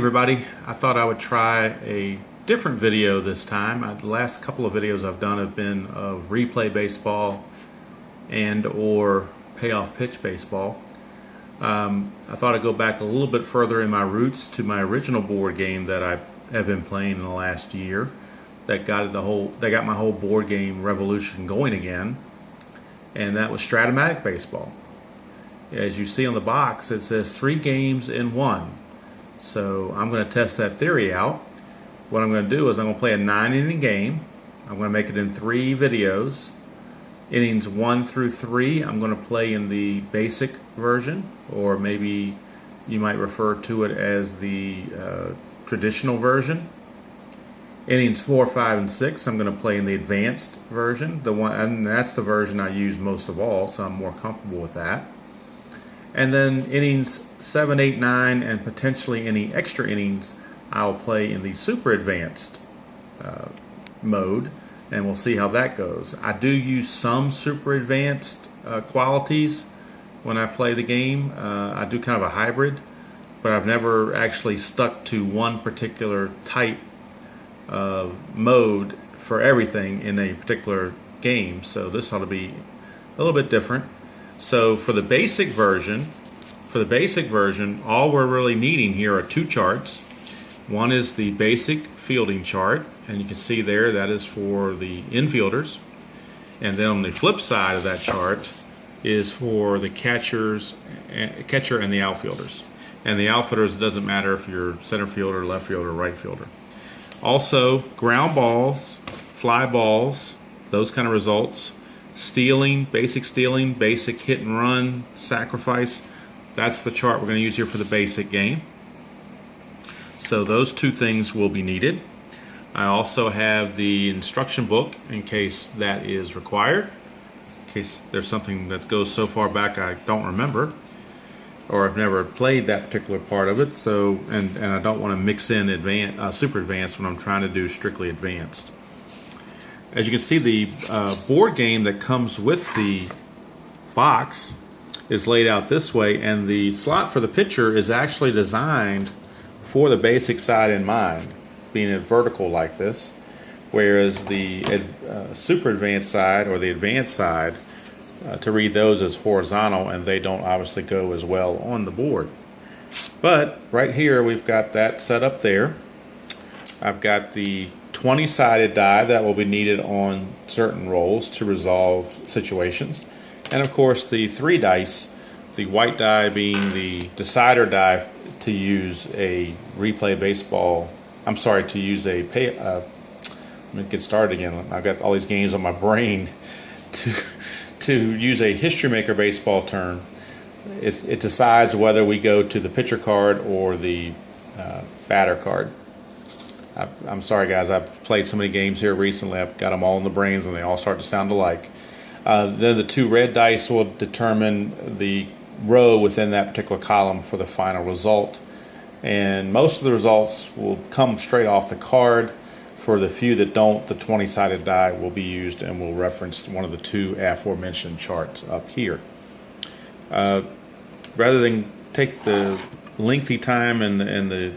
everybody, I thought I would try a different video this time. The last couple of videos I've done have been of replay baseball and or payoff pitch baseball. I thought I'd go back a little bit further in my roots to my original board game that I have been playing in the last year that got my whole board game revolution going again, and that was Strat-o-matic baseball. As you see on the box, it says 3 games in 1. So I'm going to test that theory out. What I'm going to do is I'm going to play a 9-inning game. I'm going to make it in 3 videos. Innings 1 through 3 I'm going to play in the basic version, or maybe you might refer to it as the traditional version. Innings 4, 5, and 6 I'm going to play in the advanced version, and that's the version I use most of all, so I'm more comfortable with that. And then innings 7, 8, 9, and potentially any extra innings I'll play in the super advanced mode, and we'll see how that goes. I do use some super advanced qualities when I play the game. I do kind of a hybrid, but I've never actually stuck to one particular type of mode for everything in a particular game, so this ought to be a little bit different. So for the basic version, all we're really needing here are 2 charts. One is the basic fielding chart, and you can see there that is for the infielders. And then on the flip side of that chart is for the catcher and the outfielders. And the outfielders, it doesn't matter if you're center fielder, left fielder, right fielder. Also, ground balls, fly balls, those kind of results. Stealing, basic hit and run, sacrifice. That's the chart we're going to use here for the basic game. So those 2 things will be needed. I also have the instruction book in case that is required, in case there's something that goes so far back I don't remember, or I've never played that particular part of it. So, and I don't want to mix in super advanced when I'm trying to do strictly advanced. As you can see, the board game that comes with the box is laid out this way, and the slot for the pitcher is actually designed for the basic side in mind, being it vertical like this, whereas the super advanced side or the advanced side, to read those as horizontal, and they don't obviously go as well on the board. But right here we've got that set up there. I've got the 20-sided die that will be needed on certain rolls to resolve situations, and of course the 3 dice, the white die being the decider die to use a replay baseball. I'm sorry, to use a let me get started again. I've got all these games on my brain. To use a history maker baseball term, it decides whether we go to the pitcher card or the batter card. I'm sorry guys, I've played so many games here recently, I've got them all in the brains and they all start to sound alike. Then the 2 red dice will determine the row within that particular column for the final result. And most of the results will come straight off the card. For the few that don't, the 20-sided die will be used, and we'll reference one of the 2 aforementioned charts up here. Rather than take the lengthy time and the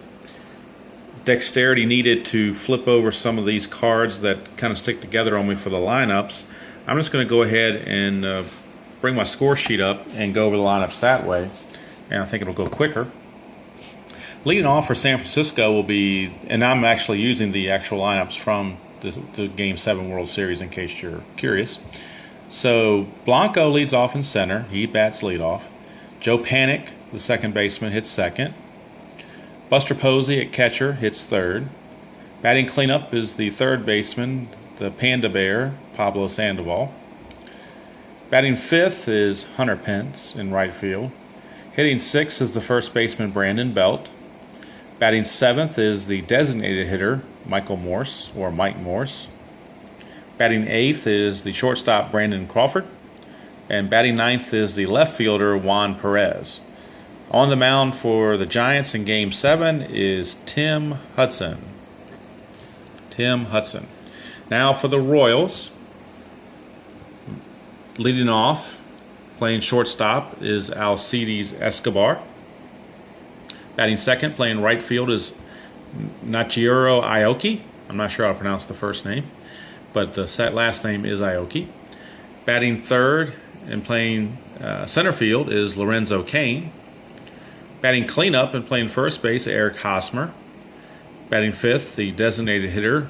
dexterity needed to flip over some of these cards that kind of stick together on me for the lineups, I'm just going to go ahead and bring my score sheet up and go over the lineups that way, and I think it'll go quicker. Leading off for San Francisco will be, and I'm actually using the actual lineups from the Game 7 World Series in case you're curious. So Blanco leads off in center. He bats leadoff. Joe Panik, the second baseman, hits second. Buster Posey at catcher hits third. Batting cleanup is the third baseman, the Panda Bear, Pablo Sandoval. Batting fifth is Hunter Pence in right field. Hitting sixth is the first baseman, Brandon Belt. Batting seventh is the designated hitter, Mike Morse. Batting eighth is the shortstop, Brandon Crawford. And batting ninth is the left fielder, Juan Perez. On the mound for the Giants in Game 7 is Tim Hudson. Now for the Royals, leading off, playing shortstop, is Alcides Escobar. Batting second, playing right field, is Nachihiro Aoki. I'm not sure how to pronounce the first name, but the last name is Aoki. Batting third and playing center field is Lorenzo Cain. Batting cleanup and playing first base, Eric Hosmer. Batting fifth, the designated hitter,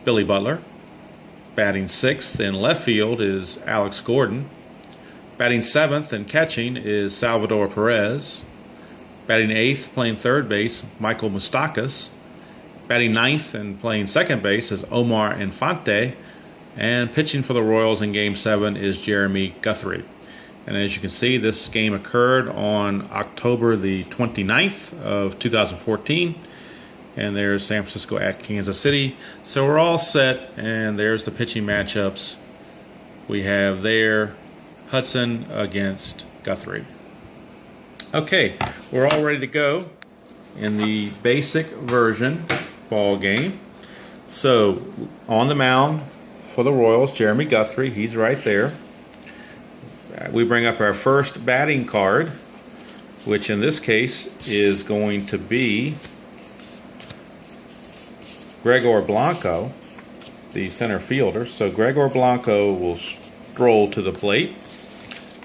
Billy Butler. Batting sixth in left field is Alex Gordon. Batting seventh and catching is Salvador Perez. Batting eighth, playing third base, Michael Moustakas. Batting ninth and playing second base is Omar Infante. And pitching for the Royals in Game 7 is Jeremy Guthrie. And as you can see, this game occurred on October the 29th of 2014. And there's San Francisco at Kansas City. So we're all set, and there's the pitching matchups. We have there Hudson against Guthrie. Okay, we're all ready to go in the basic version ball game. So on the mound for the Royals, Jeremy Guthrie, he's right there. We bring up our first batting card, which in this case is going to be Gregor Blanco, the center fielder. So Gregor Blanco will stroll to the plate.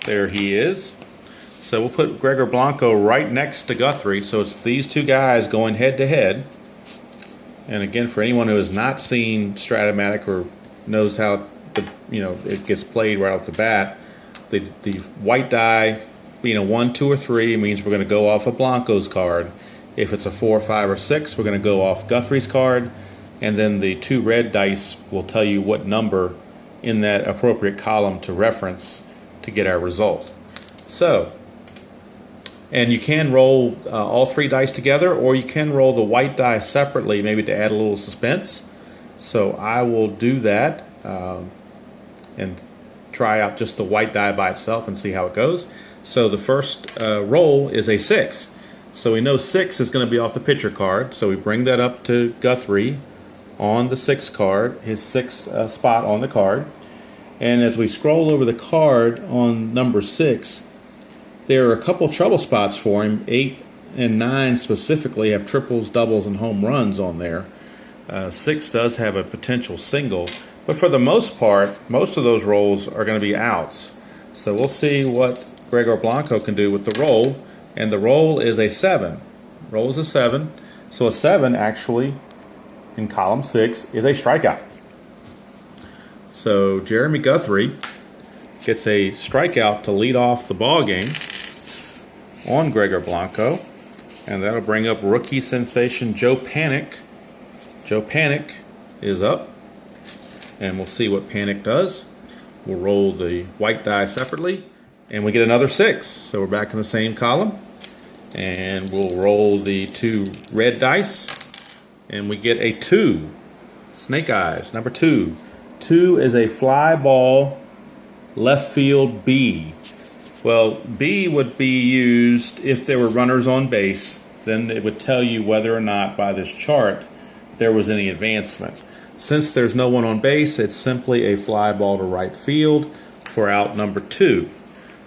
There he is. So we'll put Gregor Blanco right next to Guthrie. So it's these two guys going head to head. And again, for anyone who has not seen Strat-o-matic or knows how it gets played right off the bat, the white die, 1, 2, or 3 means we're going to go off of Blanco's card. If it's a 4, 5, or 6, we're going to go off Guthrie's card, and then the 2 red dice will tell you what number in that appropriate column to reference to get our result. So, and you can roll all 3 dice together, or you can roll the white die separately, maybe to add a little suspense. So I will do that and try out just the white die by itself and see how it goes. So the first roll is a 6. So we know 6 is going to be off the pitcher card. So we bring that up to Guthrie on the 6 card, his 6th spot on the card. And as we scroll over the card on number 6, there are a couple trouble spots for him. 8 and 9 specifically have triples, doubles, and home runs on there. 6 does have a potential single. But for the most part, most of those rolls are going to be outs. So we'll see what Gregor Blanco can do with the roll. And the roll is a 7. Roll is a 7. So a 7 actually, in column 6, is a strikeout. So Jeremy Guthrie gets a strikeout to lead off the ball game on Gregor Blanco. And that'll bring up rookie sensation Joe Panik. Joe Panik is up. And we'll see what Panik does. We'll roll the white die separately, and we get another 6. So we're back in the same column. And we'll roll the 2 red dice, and we get a 2. Snake eyes, number 2. 2 is a fly ball, left field B. Well, B would be used if there were runners on base. Then it would tell you whether or not by this chart there was any advancement. Since there's no one on base, it's simply a fly ball to right field for out number 2.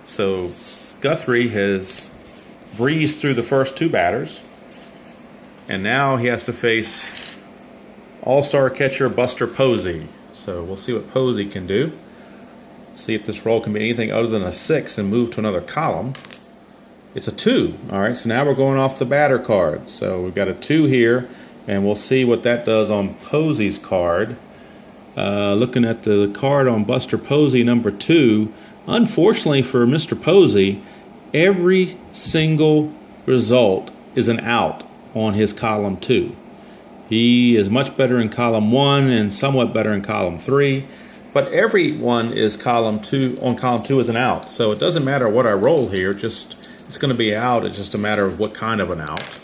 So Guthrie has breezed through the first 2 batters, and now he has to face all-star catcher Buster Posey. So we'll see what Posey can do. See if this roll can be anything other than a 6 and move to another column. It's a 2. All right, so now we're going off the batter card. So we've got a 2 here. And we'll see what that does on Posey's card. Looking at the card on Buster Posey, number 2, unfortunately for Mr. Posey, every single result is an out on his column 2. He is much better in column 1 and somewhat better in column 3, but every one is column 2 on column 2 is an out. So it doesn't matter what I roll here, it's going to be out. It's just a matter of what kind of an out.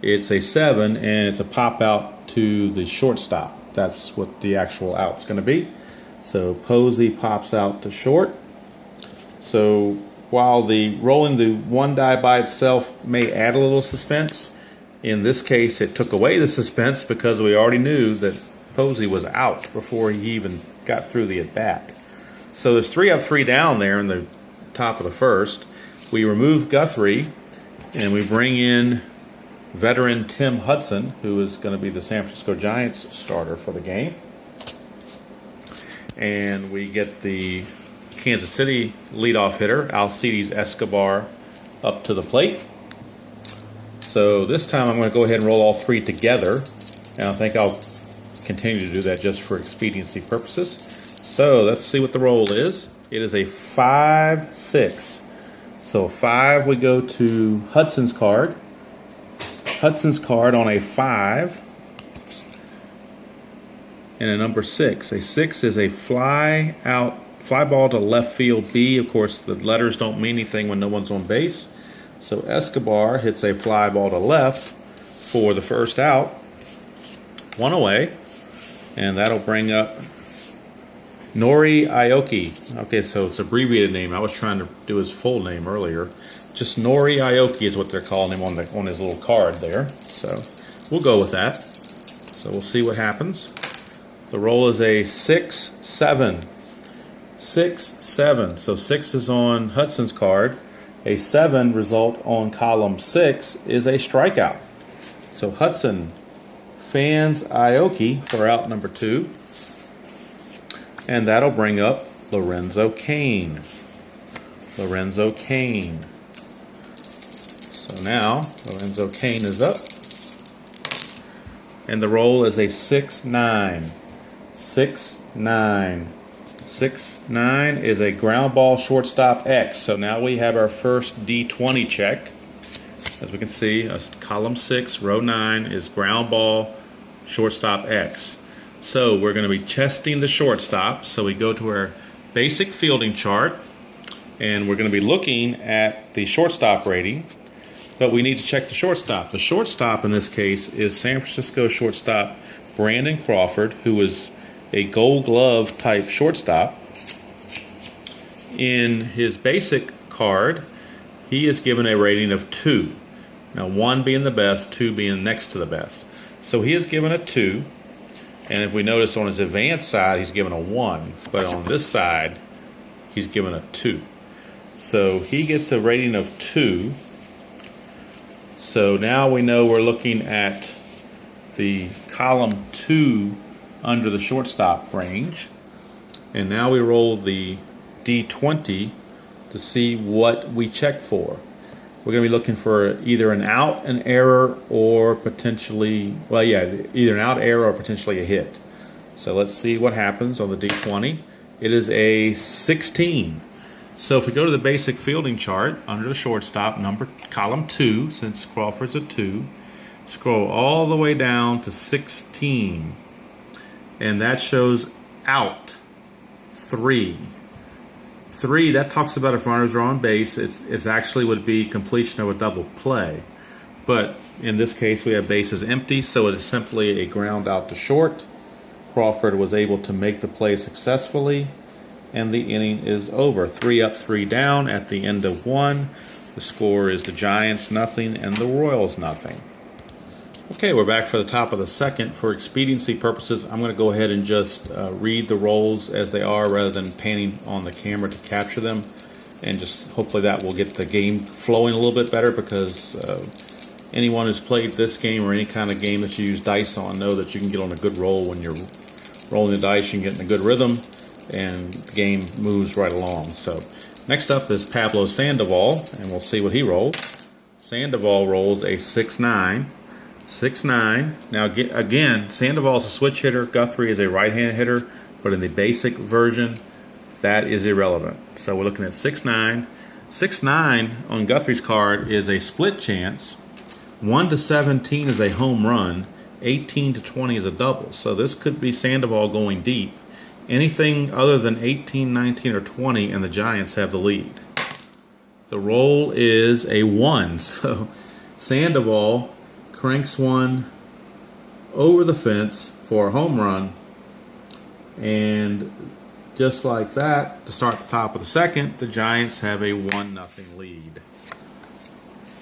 It's a 7, and it's a pop out to the shortstop. That's what the actual out's going to be. So Posey pops out to short. So while the rolling the 1 die by itself may add a little suspense, in this case it took away the suspense because we already knew that Posey was out before he even got through the at-bat. So there's 3 up, 3 down there in the top of the first. We remove Guthrie, And we bring in veteran Tim Hudson, who is going to be the San Francisco Giants starter for the game. And we get the Kansas City leadoff hitter, Alcides Escobar, up to the plate. So this time I'm going to go ahead and roll all three together, and I think I'll continue to do that just for expediency purposes. So let's see what the roll is. It is a 5-6. So 5, we go to Hudson's card. Hudson's card on a 5 and a number 6. A 6 is a fly ball to left field B. Of course, the letters don't mean anything when no one's on base. So Escobar hits a fly ball to left for the first out. 1 away. And that'll bring up Nori Aoki. Okay, so it's an abbreviated name. I was trying to do his full name earlier. Just Nori Aoki is what they're calling him on his little card there. So we'll go with that. So we'll see what happens. The roll is a 6-7. 6-7. So 6 is on Hudson's card. A 7 result on column 6 is a strikeout. So Hudson fans Aoki for out number 2. And that'll bring up Lorenzo Cain. Lorenzo Cain. So now Lorenzo Cain is up. And the roll is a 6-9. 6-9. 6-9 is a ground ball shortstop X. So now we have our first D20 check. As we can see, column 6, row 9 is ground ball shortstop X. So we're going to be testing the shortstop. So we go to our basic fielding chart, and we're going to be looking at the shortstop rating. But we need to check the shortstop. The shortstop in this case is San Francisco shortstop Brandon Crawford, who is a Gold Glove type shortstop. In his basic card, he is given a rating of 2. Now 1 being the best, 2 being next to the best. So he is given a 2. And if we notice on his advanced side, he's given a 1. But on this side, he's given a 2. So he gets a rating of 2. So now we know we're looking at the column 2 under the shortstop range. And now we roll the D20 to see what we check for. We're going to be looking for either an out, an error, or potentially, either an out, error, or potentially a hit. So let's see what happens on the D20. It is a 16. So if we go to the basic fielding chart under the shortstop, column 2, since Crawford's a 2, scroll all the way down to 16. And that shows out 3. 3, that talks about if runners are on base, it's actually would be completion of a double play. But in this case, we have bases empty, so it is simply a ground out to short. Crawford was able to make the play successfully, and the inning is over. 3 up, 3 down at the end of 1. The score is the Giants 0 and the Royals 0. Okay, we're back for the top of the second. For expediency purposes, I'm going to go ahead and just read the rolls as they are rather than panning on the camera to capture them. And just hopefully that will get the game flowing a little bit better, because anyone who's played this game or any kind of game that you use dice on know that you can get on a good roll when you're rolling the dice. You can get in a good rhythm and the game moves right along. So next up is Pablo Sandoval, and we'll see what he rolls. Sandoval rolls a 6-9. 6-9. Now again, Sandoval's a switch hitter. Guthrie is a right-handed hitter, but in the basic version, that is irrelevant. So we're looking at 6-9. 6-9 on Guthrie's card is a split chance. 1 to 17 is a home run. 18 to 20 is a double. So this could be Sandoval going deep. Anything other than 18, 19, or 20, and the Giants have the lead. The roll is a 1. So Sandoval cranks one over the fence for a home run, and just like that, to start the top of the second, the Giants have a 1-0 lead.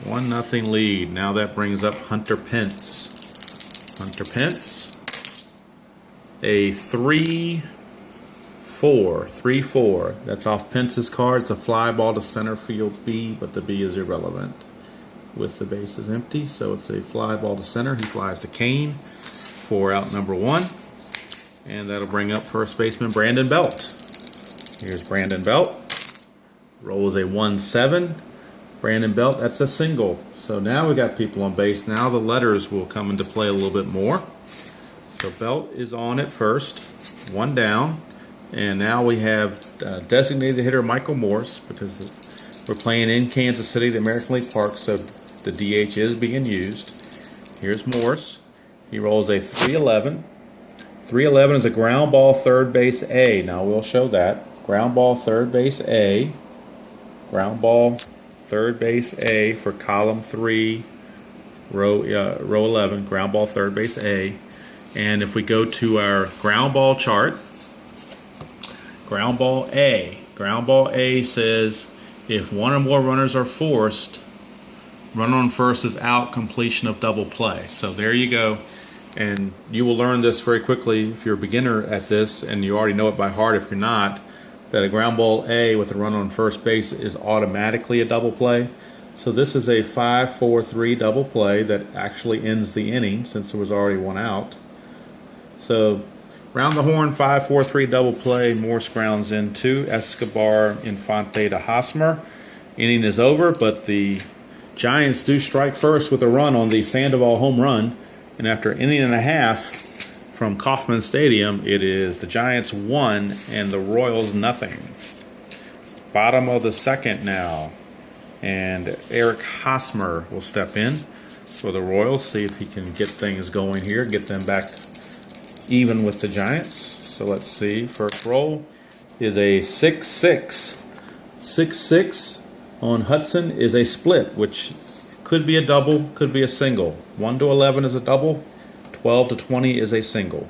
1-0 lead. Now that brings up Hunter Pence. Hunter Pence, a 3-4. 3-4. That's off Pence's card. It's a fly ball to center field B, but the B is irrelevant. with the bases empty. So it's a fly ball to center. He flies to Kane for out number 1. And that'll bring up first baseman Brandon Belt. Here's Brandon Belt. Rolls a 1-7. Brandon Belt, that's a single. So now we got people on base. Now the letters will come into play a little bit more. So Belt is on at first, 1 down. And now we have designated hitter Michael Morse, because we're playing in Kansas City, the American League Park, so the DH is being used. Here's Morse. He rolls a 3-11. 3-11 is a ground ball third base A. Now we'll show that. Ground ball third base A. Ground ball third base A for column 3, row 11. Ground ball third base A. And if we go to our ground ball chart, ground ball A says if one or more runners are forced, runner on first is out, completion of double play. So there you go. And you will learn this very quickly if you're a beginner at this, and you already know it by heart if you're not, that a ground ball A with a runner on first base is automatically a double play. So this is a 5-4-3 double play that actually ends the inning since there was already 1 out. So round the horn, 5-4-3 double play. Morse grounds into Escobar Infante to Hosmer. Inning is over, but the Giants do strike first with a run on the Sandoval home run. And after an inning and a half from Kauffman Stadium, it is the Giants 1 and the Royals nothing. Bottom of the second now. And Eric Hosmer will step in for the Royals, see if he can get things going here, get them back even with the Giants. So let's see. First roll is a 6-6. 6-6 on Hudson is a split, which could be a double, could be a single. 1-11 is a double, 12-20 is a single.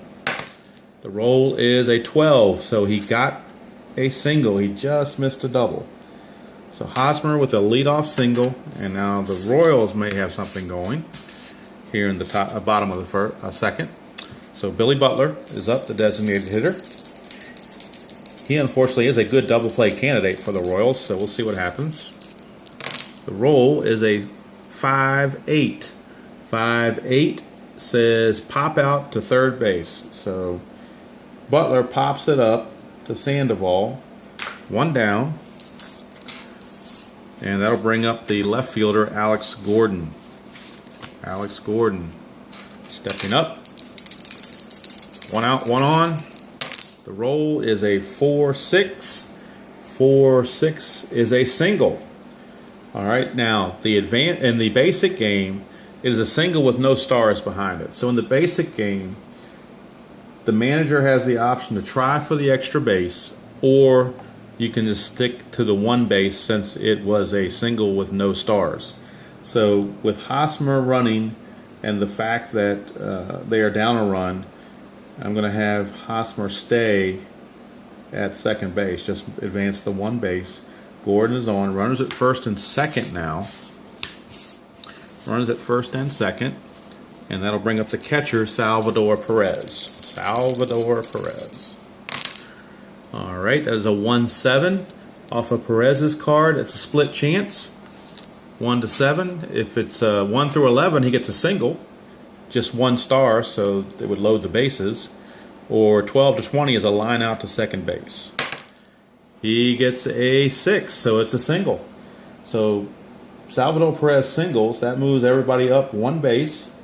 The roll is a 12, so he got a single. He just missed a double. So Hosmer with a leadoff single, and now the Royals may have something going here in the bottom of the second. So Billy Butler is up, the designated hitter. He unfortunately is a good double play candidate for the Royals, so we'll see what happens. The roll is a 5-8. 5-8 says pop out to third base. So Butler pops it up to Sandoval, 1 down. And that'll bring up the left fielder, Alex Gordon. Alex Gordon stepping up. 1 out, 1 on. The roll is a 4-6. 4-6 is a single. All right, now in the basic game, it is a single with no stars behind it. So in the basic game, the manager has the option to try for the extra base, or you can just stick to the 1 base since it was a single with no stars. So with Hosmer running and the fact that they are down a run, I'm going to have Hosmer stay at second base, just advance the 1 base. Gordon is on, runners at first and second now. Runners at first and second, and that'll bring up the catcher, Salvador Perez. Salvador Perez. All right, that is a 1-7 off of Perez's card. It's a split chance, 1-7. If it's 1-11, he gets a single, just 1 star, so they would load the bases. Or 12-20 is a line out to second base. He gets a 6, so it's a single. So Salvador Perez singles, that moves everybody up 1 base.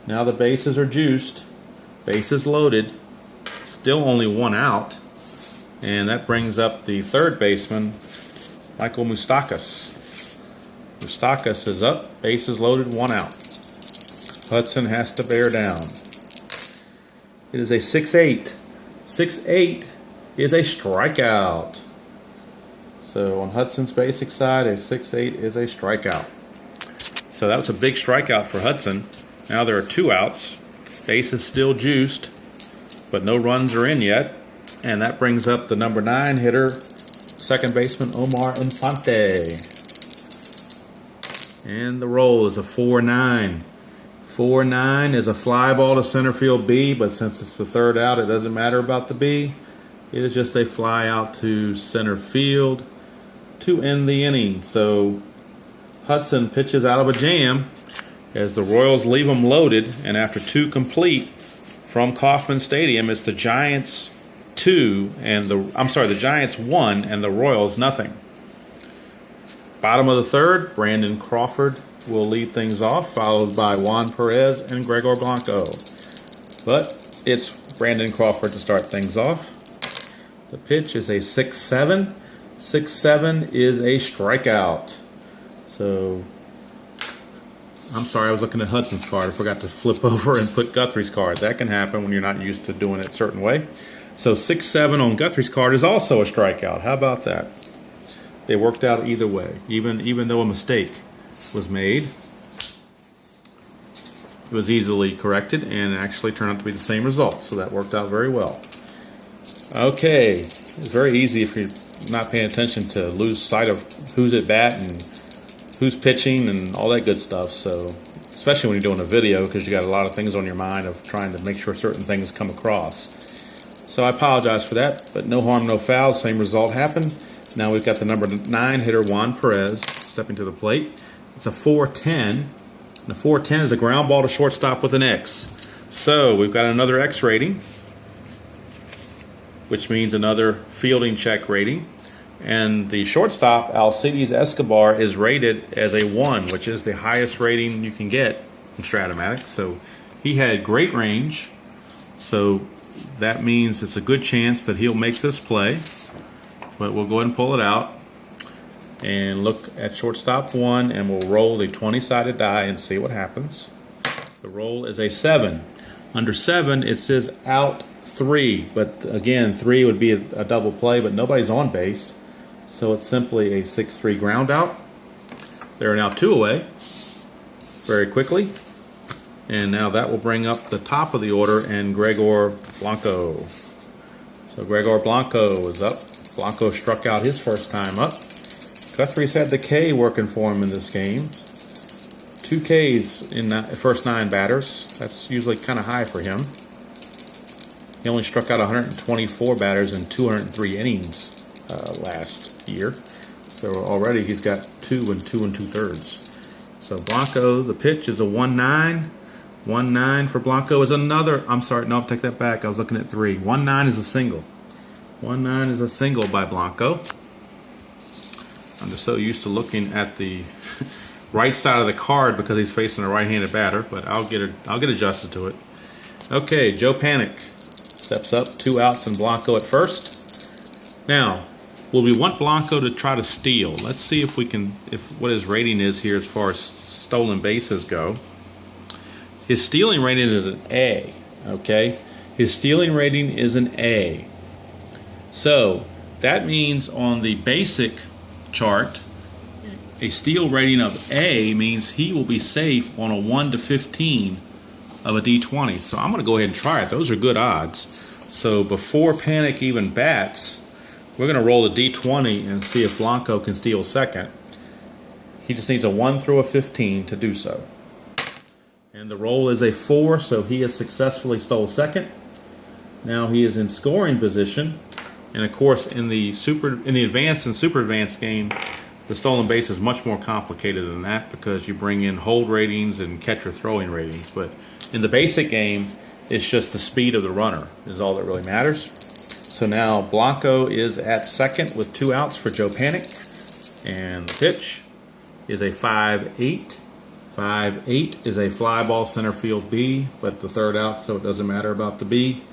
Now the bases are juiced, bases loaded, still only 1 out. And that brings up the third baseman, Michael Moustakas. Moustakas is up, bases loaded, 1 out. Hudson has to bear down. It is a 6-8. 6-8 is a strikeout. So on Hudson's basic side, a 6-8 is a strikeout. So that was a big strikeout for Hudson. Now there are 2 outs. Base is still juiced, but no runs are in yet. And that brings up the number 9 hitter, second baseman Omar Infante. And the roll is a 4-9. 4-9 is a fly ball to center field B, but since it's the 3rd out, it doesn't matter about the B. It is just a fly out to center field to end the inning. So Hudson pitches out of a jam as the Royals leave him loaded, and after 2 complete from Kauffman Stadium, it's the Giants 2 and the Giants 1 and the Royals nothing. Bottom of the third, Brandon Crawford will lead things off, followed by Juan Perez and Gregor Blanco. But it's Brandon Crawford to start things off. The pitch is a 6-7. 6-7 is a strikeout. So, I'm sorry, I was looking at Hudson's card. I forgot to flip over and put Guthrie's card. That can happen when you're not used to doing it a certain way. So 6-7 on Guthrie's card is also a strikeout. How about that? They worked out either way, even though a mistake was made. It was easily corrected and actually turned out to be the same result. So that worked out very well. Okay, it's very easy if you're not paying attention to lose sight of who's at bat and who's pitching and all that good stuff. So, especially when you're doing a video, because you got a lot of things on your mind of trying to make sure certain things come across. So I apologize for that, but no harm, no foul. Same result happened. Now we've got the number 9 hitter, Juan Perez, stepping to the plate. It's a 4-10. The 4-10 is a ground ball to shortstop with an X. So we've got another X rating, which means another fielding check rating. And the shortstop, Alcides Escobar, is rated as a 1, which is the highest rating you can get in Strat-o-matic. So he had great range. So that means it's a good chance that he'll make this play. But we'll go ahead and pull it out and look at shortstop 1, and we'll roll the 20-sided die and see what happens. The roll is a 7. Under 7, it says out 3, but again, 3 would be a double play, but nobody's on base, so it's simply a 6-3 ground out. There are now 2 away very quickly, and now that will bring up the top of the order and Gregor Blanco. So Gregor Blanco is up. Blanco struck out his first time up. Guthrie's had the K working for him in this game. 2 Ks in the first 9 batters. That's usually kind of high for him. He only struck out 124 batters in 203 innings last year. So already he's got 2 and 2 2/3. So Blanco, the pitch is a 1-9. 1-9 for Blanco is another. I'm sorry, no, I'll take that back. I was looking at 3. 1-9 is a single. 1-9 is a single by Blanco. I'm just so used to looking at the right side of the card because he's facing a right-handed batter, but I'll get adjusted to it. Okay, Joe Panik steps up, 2 outs and Blanco at first. Now, will we want Blanco to try to steal? Let's see if we can, what his rating is here as far as stolen bases go. His stealing rating is an A, okay? His stealing rating is an A. So, that means on the basic chart, a steal rating of A means he will be safe on a 1 to 15 of a D20. So I'm going to go ahead and try it. Those are good odds. So before Panik even bats, we're going to roll the D20 and see if Blanco can steal second. He just needs a 1 through a 15 to do so. And the roll is a 4, so he has successfully stole second. Now he is in scoring position. And of course, in the advanced and super advanced game, the stolen base is much more complicated than that because you bring in hold ratings and catcher throwing ratings. But in the basic game, it's just the speed of the runner is all that really matters. So now Blanco is at second with 2 outs for Joe Panik. And the pitch is a 5-8. 5-8 is a fly ball center field B, but the 3rd out, so it doesn't matter about the B.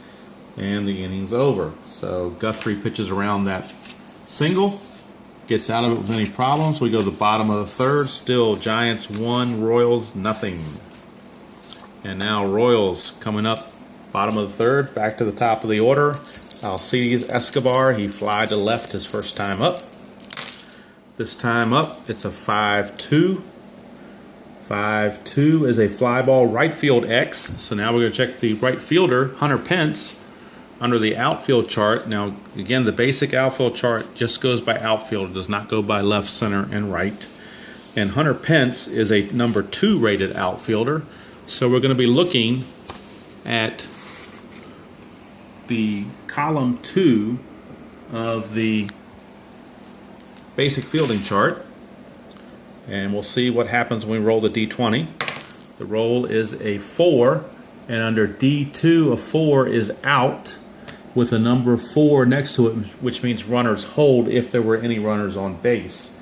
And the inning's over. So Guthrie pitches around that single, gets out of it with any problems. We go to the bottom of the 3rd. Still Giants 1, Royals nothing. And now Royals coming up, bottom of the 3rd, back to the top of the order. Alcides Escobar, he flied to left his first time up. This time up, it's a 5-2. 5-2 is a fly ball right field X. So now we're going to check the right fielder, Hunter Pence, under the outfield chart. Now, again, the basic outfield chart just goes by outfield. It does not go by left, center, and right. And Hunter Pence is a number 2 rated outfielder. So we're going to be looking at the column 2 of the basic fielding chart. And we'll see what happens when we roll the D20. The roll is a 4, and under D2 a 4 is out with a number 4 next to it, which means runners hold if there were any runners on base.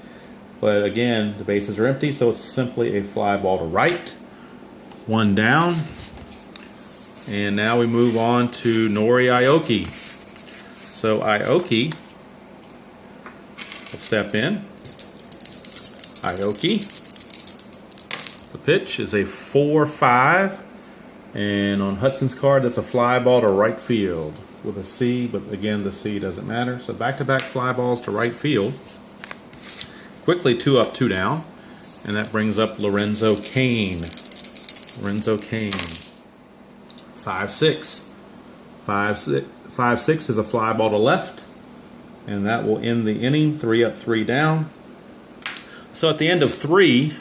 But again, the bases are empty, so it's simply a fly ball to right. 1 down. And now we move on to Nori Aoki. So Aoki will step in. Aoki. The pitch is a 4-5. And on Hudson's card, that's a fly ball to right field with a C, but again, the C doesn't matter. So back-to-back fly balls to right field. Quickly 2 up, 2 down. And that brings up Lorenzo Cain. Lorenzo Cain. 5-6. 5-6 is a fly ball to left. And that will end the inning. 3 up, 3 down. So at the end of 3,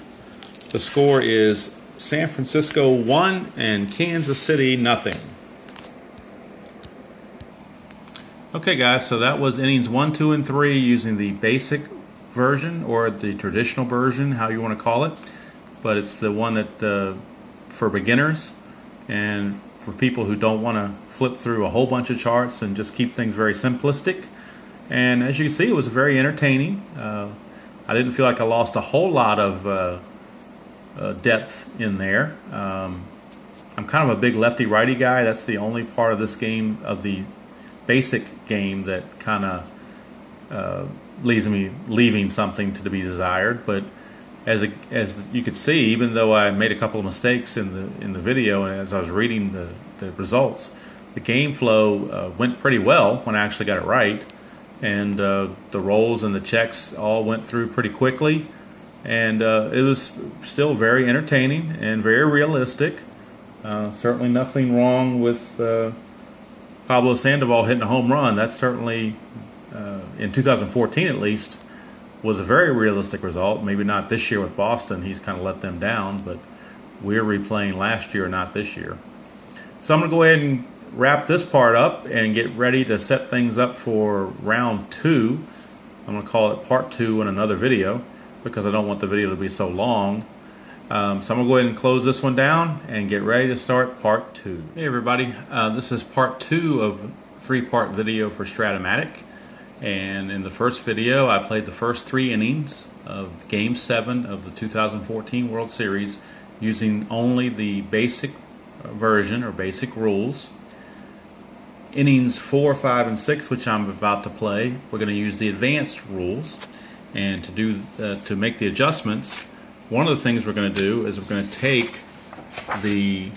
the score is San Francisco 1 and Kansas City nothing. Okay guys, so that was innings 1, 2, and 3 using the basic version or the traditional version, how you want to call it. But it's the one that for beginners and for people who don't want to flip through a whole bunch of charts and just keep things very simplistic. And as you can see, it was very entertaining. I didn't feel like I lost a whole lot of depth in there. I'm kind of a big lefty-righty guy. That's the only part of this game, of the basic game, that kind of leaves me leaving something to be desired. But as you could see, even though I made a couple of mistakes in the video and as I was reading the results, the game flow went pretty well when I actually got it right. And the rolls and the checks all went through pretty quickly. And it was still very entertaining and very realistic. Certainly nothing wrong with Pablo Sandoval hitting a home run. That's certainly, in 2014 at least, was a very realistic result. Maybe not this year with Boston. He's kind of let them down, but we're replaying last year, not this year. So I'm going to go ahead and wrap this part up and get ready to set things up for round 2. I'm going to call it part 2 in another video, because I don't want the video to be so long. So I'm going to go ahead and close this one down and get ready to start part 2. Hey everybody, this is part 2 of a 3-part video for Strat-o-matic. And in the first video, I played the first 3 innings of Game 7 of the 2014 World Series using only the basic version or basic rules. Innings 4, 5, and 6, which I'm about to play, we're going to use the advanced rules. And to make the adjustments, one of the things we're going to do is we're going to take the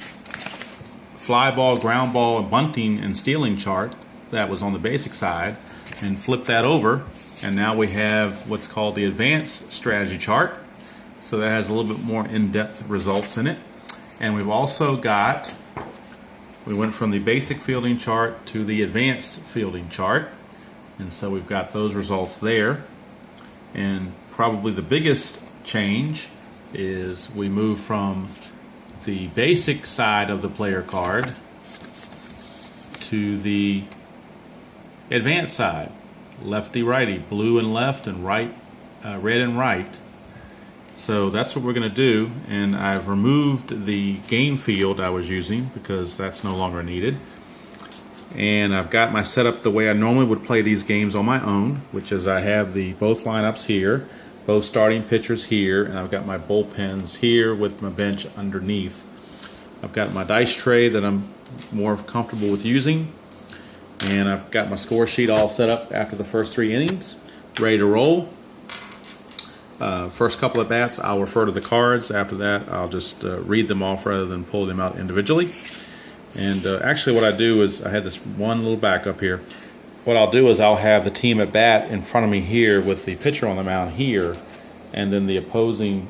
fly ball, ground ball, bunting, and stealing chart that was on the basic side and flip that over. And now we have what's called the advanced strategy chart. So that has a little bit more in-depth results in it. And we've also got, we went from the basic fielding chart to the advanced fielding chart. And so we've got those results there. And probably the biggest change is we move from the basic side of the player card to the advanced side. Lefty righty, blue and left, and right, red and right. So that's what we're going to do. And I've removed the game field I was using because that's no longer needed. And I've got my setup the way I normally would play these games on my own, which is I have both lineups here, both starting pitchers here, and I've got my bullpens here with my bench underneath. I've got my dice tray that I'm more comfortable with using, and I've got my score sheet all set up after the first 3 innings, ready to roll. First couple of bats, I'll refer to the cards. After that, I'll just read them off rather than pull them out individually. And actually what I do is, I had this one little backup here. What I'll do is I'll have the team at bat in front of me here with the pitcher on the mound here, and then the opposing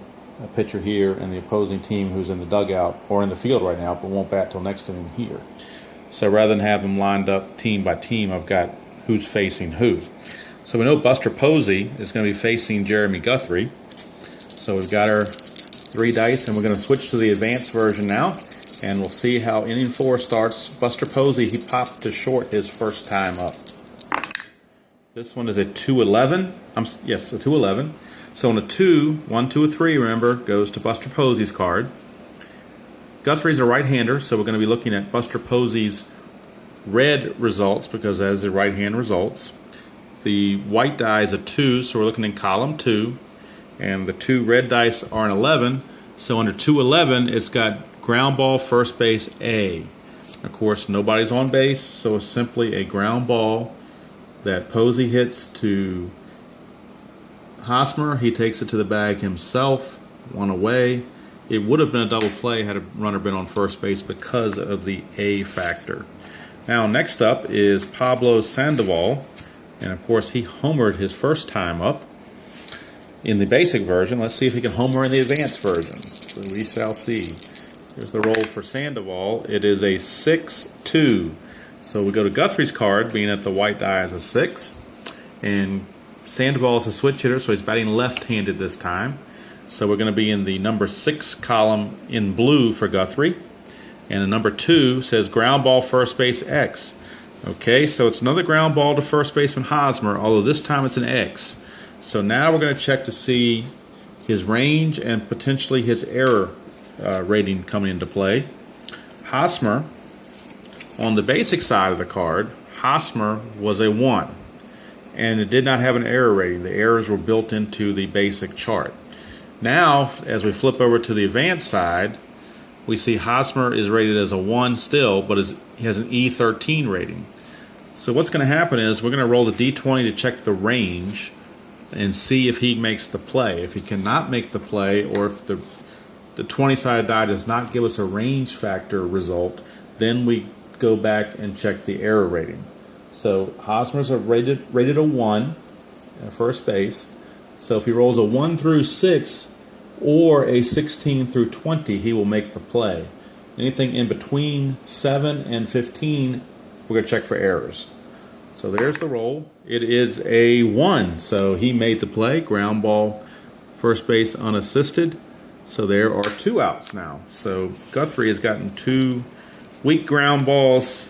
pitcher here and the opposing team who's in the dugout or in the field right now but won't bat till next to him here. So rather than have them lined up team by team, I've got who's facing who. So we know Buster Posey is going to be facing Jeremy Guthrie. So we've got our 3 dice, and we're going to switch to the advanced version now. And we'll see how inning 4 starts. Buster Posey, he popped to short his first time up. This one is a 2-11. Yes, a 2-11. So on a 2, 1, 2, or 3, remember, goes to Buster Posey's card. Guthrie's a right-hander, so we're going to be looking at Buster Posey's red results because that is the right-hand results. The white die is a 2, so we're looking in column 2. And the 2 red dice are an 11, so under 211 it's got ground ball, first base, A. Of course, nobody's on base, so it's simply a ground ball that Posey hits to Hosmer. He takes it to the bag himself, one away. It would have been a double play had a runner been on first base because of the A factor. Now, next up is Pablo Sandoval, and of course, he homered his first time up in the basic version. Let's see if he can homer in the advanced version. So we shall see. Here's the roll for Sandoval. It is a 6-2. So we go to Guthrie's card, being that the white die is a 6. And Sandoval is a switch hitter, so he's batting left-handed this time. So we're going to be in the number 6 column in blue for Guthrie. And the number 2 says ground ball, first base, X. Okay, so it's another ground ball to first baseman Hosmer, although this time it's an X. So now we're going to check to see his range and potentially his error rating coming into play. Hosmer, on the basic side of the card, Hosmer was a 1. And it did not have an error rating. The errors were built into the basic chart. Now, as we flip over to the advanced side, we see Hosmer is rated as a 1 still, but he has an E13 rating. So what's going to happen is we're going to roll the D20 to check the range and see if he makes the play. If he cannot make the play, or if the 20-sided die does not give us a range factor result, then we go back and check the error rating. So Hosmer's rated a 1 at first base. So if he rolls a 1 through 6 or a 16 through 20, he will make the play. Anything in between 7 and 15, we're going to check for errors. So there's the roll. It is a 1, so he made the play. Ground ball, first base unassisted. So there are 2 outs now. So Guthrie has gotten 2 weak ground balls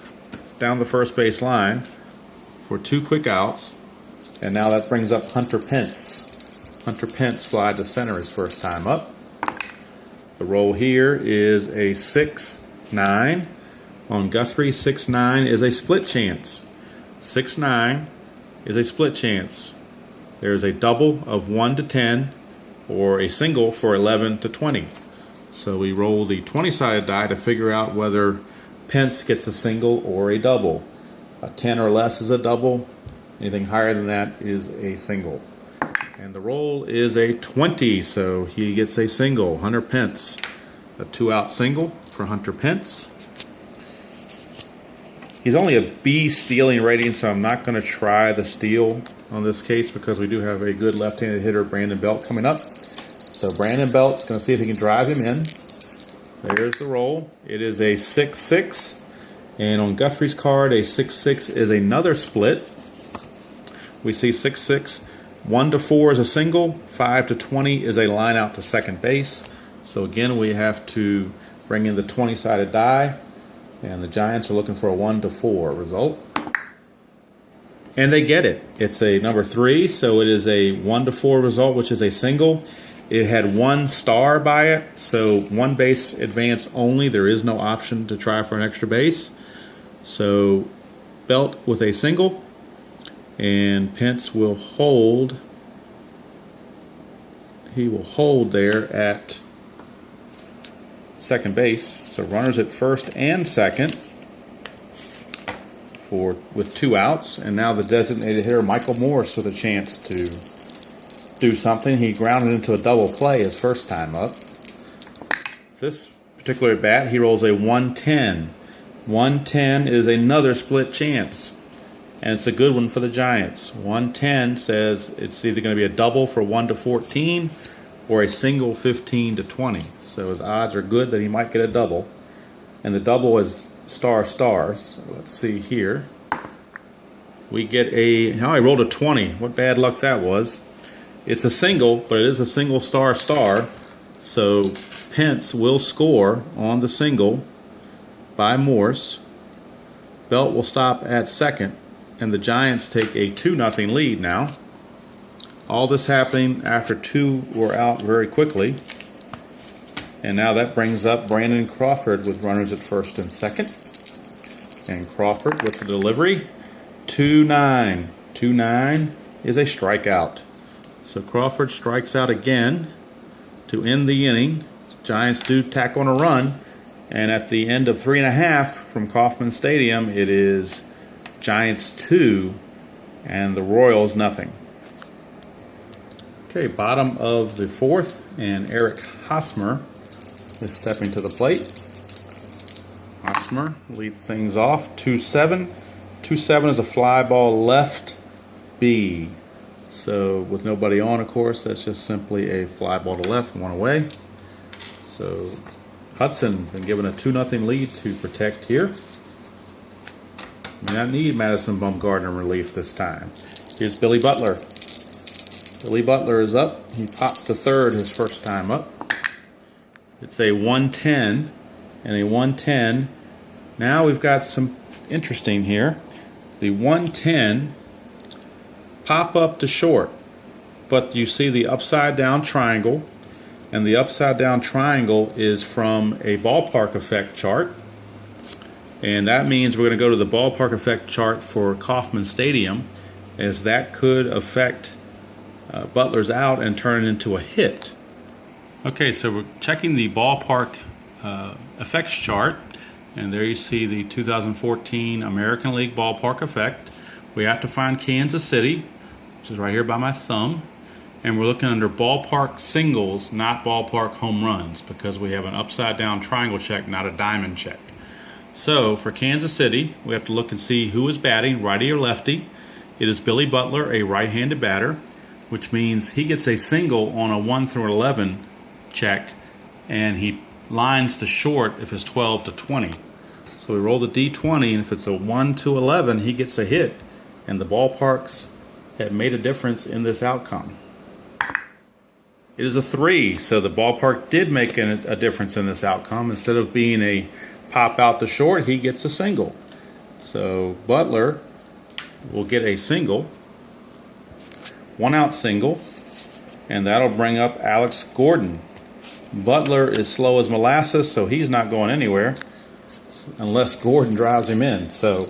down the first base line for 2 quick outs. And now that brings up Hunter Pence. Hunter Pence flied to center his first time up. The roll here is a 6-9. On Guthrie, 6-9 is a split chance. 6-9 is a split chance. There's a double of 1 to 10 or a single for 11 to 20. So we roll the 20-sided die to figure out whether Pence gets a single or a double. A 10 or less is a double. Anything higher than that is a single. And the roll is a 20, so he gets a single. Hunter Pence, a 2-out single for Hunter Pence. He's only a B stealing rating, so I'm not going to try the steal on this case because we do have a good left-handed hitter, Brandon Belt, coming up. So Brandon Belt's going to see if he can drive him in. There's the roll. It is a 6-6. And on Guthrie's card, a 6-6 is another split. We see 6-6. 1 to 4 is a single. 5 to 20 is a line out to second base. So again, we have to bring in the 20-sided die. And the Giants are looking for a 1 to 4 result. And they get it. It's a number 3, so it is a 1 to 4 result, which is a single. It had 1 star by it, so 1 base advance only. There is no option to try for an extra base. So Belt with a single, and Pence will hold. He will hold there at second base. So runners at first and second with 2 outs. And now the designated hitter, Michael Morris, with a chance to do something. He grounded into a double play his first time up. This particular at bat, he rolls a 110. 110 is another split chance. And it's a good one for the Giants. 110 says it's either going to be a double for 1 to 14 or a single 15 to 20. So his odds are good that he might get a double. And the double is stars. So let's see here. We get I rolled a 20. What bad luck that was. It's a single, but it is a single star. So Pence will score on the single by Morse. Belt will stop at second. And the Giants take a 2-0 lead now. All this happening after 2 were out very quickly. And now that brings up Brandon Crawford with runners at first and second. And Crawford with the delivery. 2-9. 2-9 is a strikeout. So Crawford strikes out again to end the inning. Giants do tack on a run. And at the end of 3.5 from Kauffman Stadium, it is Giants 2 and the Royals nothing. Okay, bottom of the 4th, and Eric Hosmer is stepping to the plate. Hosmer leads things off. 2-7. 2-7 is a fly ball left B. So with nobody on, of course, that's just simply a fly ball to left, 1 away. So Hudson been given a 2-0 lead to protect here. May not need Madison Bumgarner relief this time. Here's Billy Butler. Billy Butler is up. He popped to third his first time up. It's a 110 and a 110. Now we've got some interesting here. The 110 pop up to short, but you see the upside down triangle, and the upside down triangle is from a ballpark effect chart, and that means we're going to go to the ballpark effect chart for Kauffman Stadium, as that could affect Butler's out and turn it into a hit. Okay, so we're checking the ballpark effects chart, and there you see the 2014 American League ballpark effect. We have to find Kansas City, which is right here by my thumb, and we're looking under ballpark singles, not ballpark home runs, because we have an upside down triangle check, not a diamond check. So for Kansas City, we have to look and see who is batting, righty or lefty. It is Billy Butler, a right-handed batter, which means he gets a single on a 1 through 11 check, and he lines to short if it's 12 to 20. So we roll the D20, and if it's a 1 to 11, he gets a hit, and the ballparks have made a difference in this outcome. It is a 3, so the ballpark did make a difference in this outcome. Instead of being a pop out to short, he gets a single. So Butler will get a single, 1 out single, and that'll bring up Alex Gordon. Butler is slow as molasses, so he's not going anywhere unless Gordon drives him in. So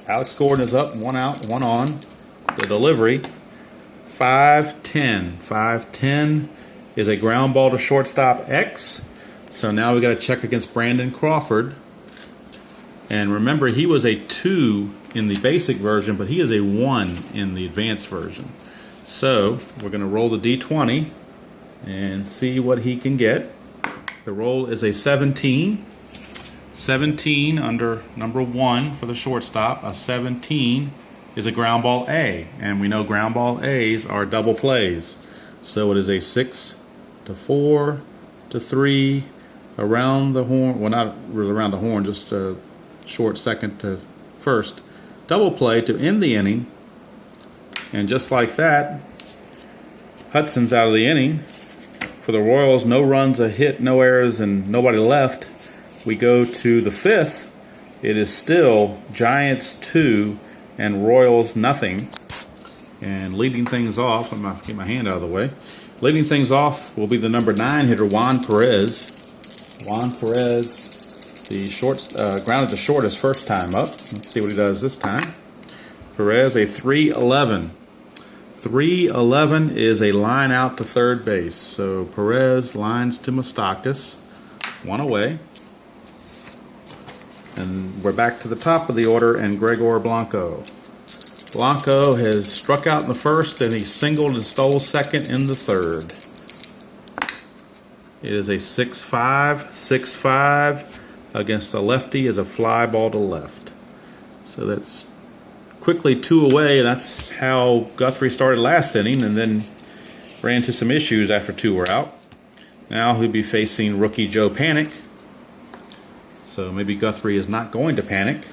Alex Gordon is up, 1 out, 1 on. The delivery, 5-10. 5-10 is a ground ball to shortstop X. So now we got to check against Brandon Crawford. And remember, he was a 2 in the basic version, but he is a 1 in the advanced version. So we're going to roll the D20 and see what he can get. The roll is a 17. 17 under number 1 for the shortstop. A 17 is a ground ball A, and we know ground ball A's are double plays. So it is a 6 to 4 to 3 around the horn. Well, not really around the horn, just a short second to first. Double play to end the inning. And just like that, Hudson's out of the inning. For the Royals, no runs, a hit, no errors, and nobody left. We go to the 5th. It is still Giants 2 and Royals nothing. And leading things off, I'm going to get my hand out of the way. Leading things off will be the number 9 hitter, Juan Perez. Juan Perez, the grounded to short his first time up. Let's see what he does this time. Perez, a 3-11. 3-11 is a line out to third base. So Perez lines to Moustakas, 1 away. And we're back to the top of the order, and Gregor Blanco. Blanco has struck out in the first, and he singled and stole second in the third. It is a 6-5. 6-5 against a lefty is a fly ball to left. So that's quickly 2 away, and that's how Guthrie started last inning, and then ran into some issues after 2 were out. Now he'll be facing rookie Joe Panic. So maybe Guthrie is not going to panic.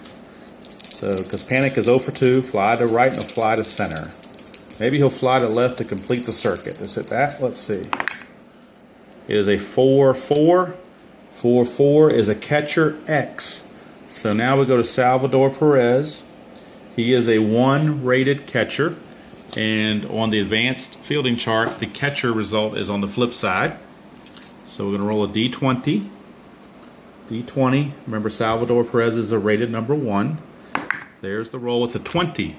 So, because Panic is 0 for 2, fly to right and a fly to center. Maybe he'll fly to left to complete the circuit. Is it that? Let's see. It is a 4-4. 4-4 is a catcher X. So now we go to Salvador Perez. He is a 1 rated catcher. And on the advanced fielding chart, the catcher result is on the flip side. So we're going to roll a D20. D20. Remember, Salvador Perez is a rated number 1. There's the roll. It's a 20.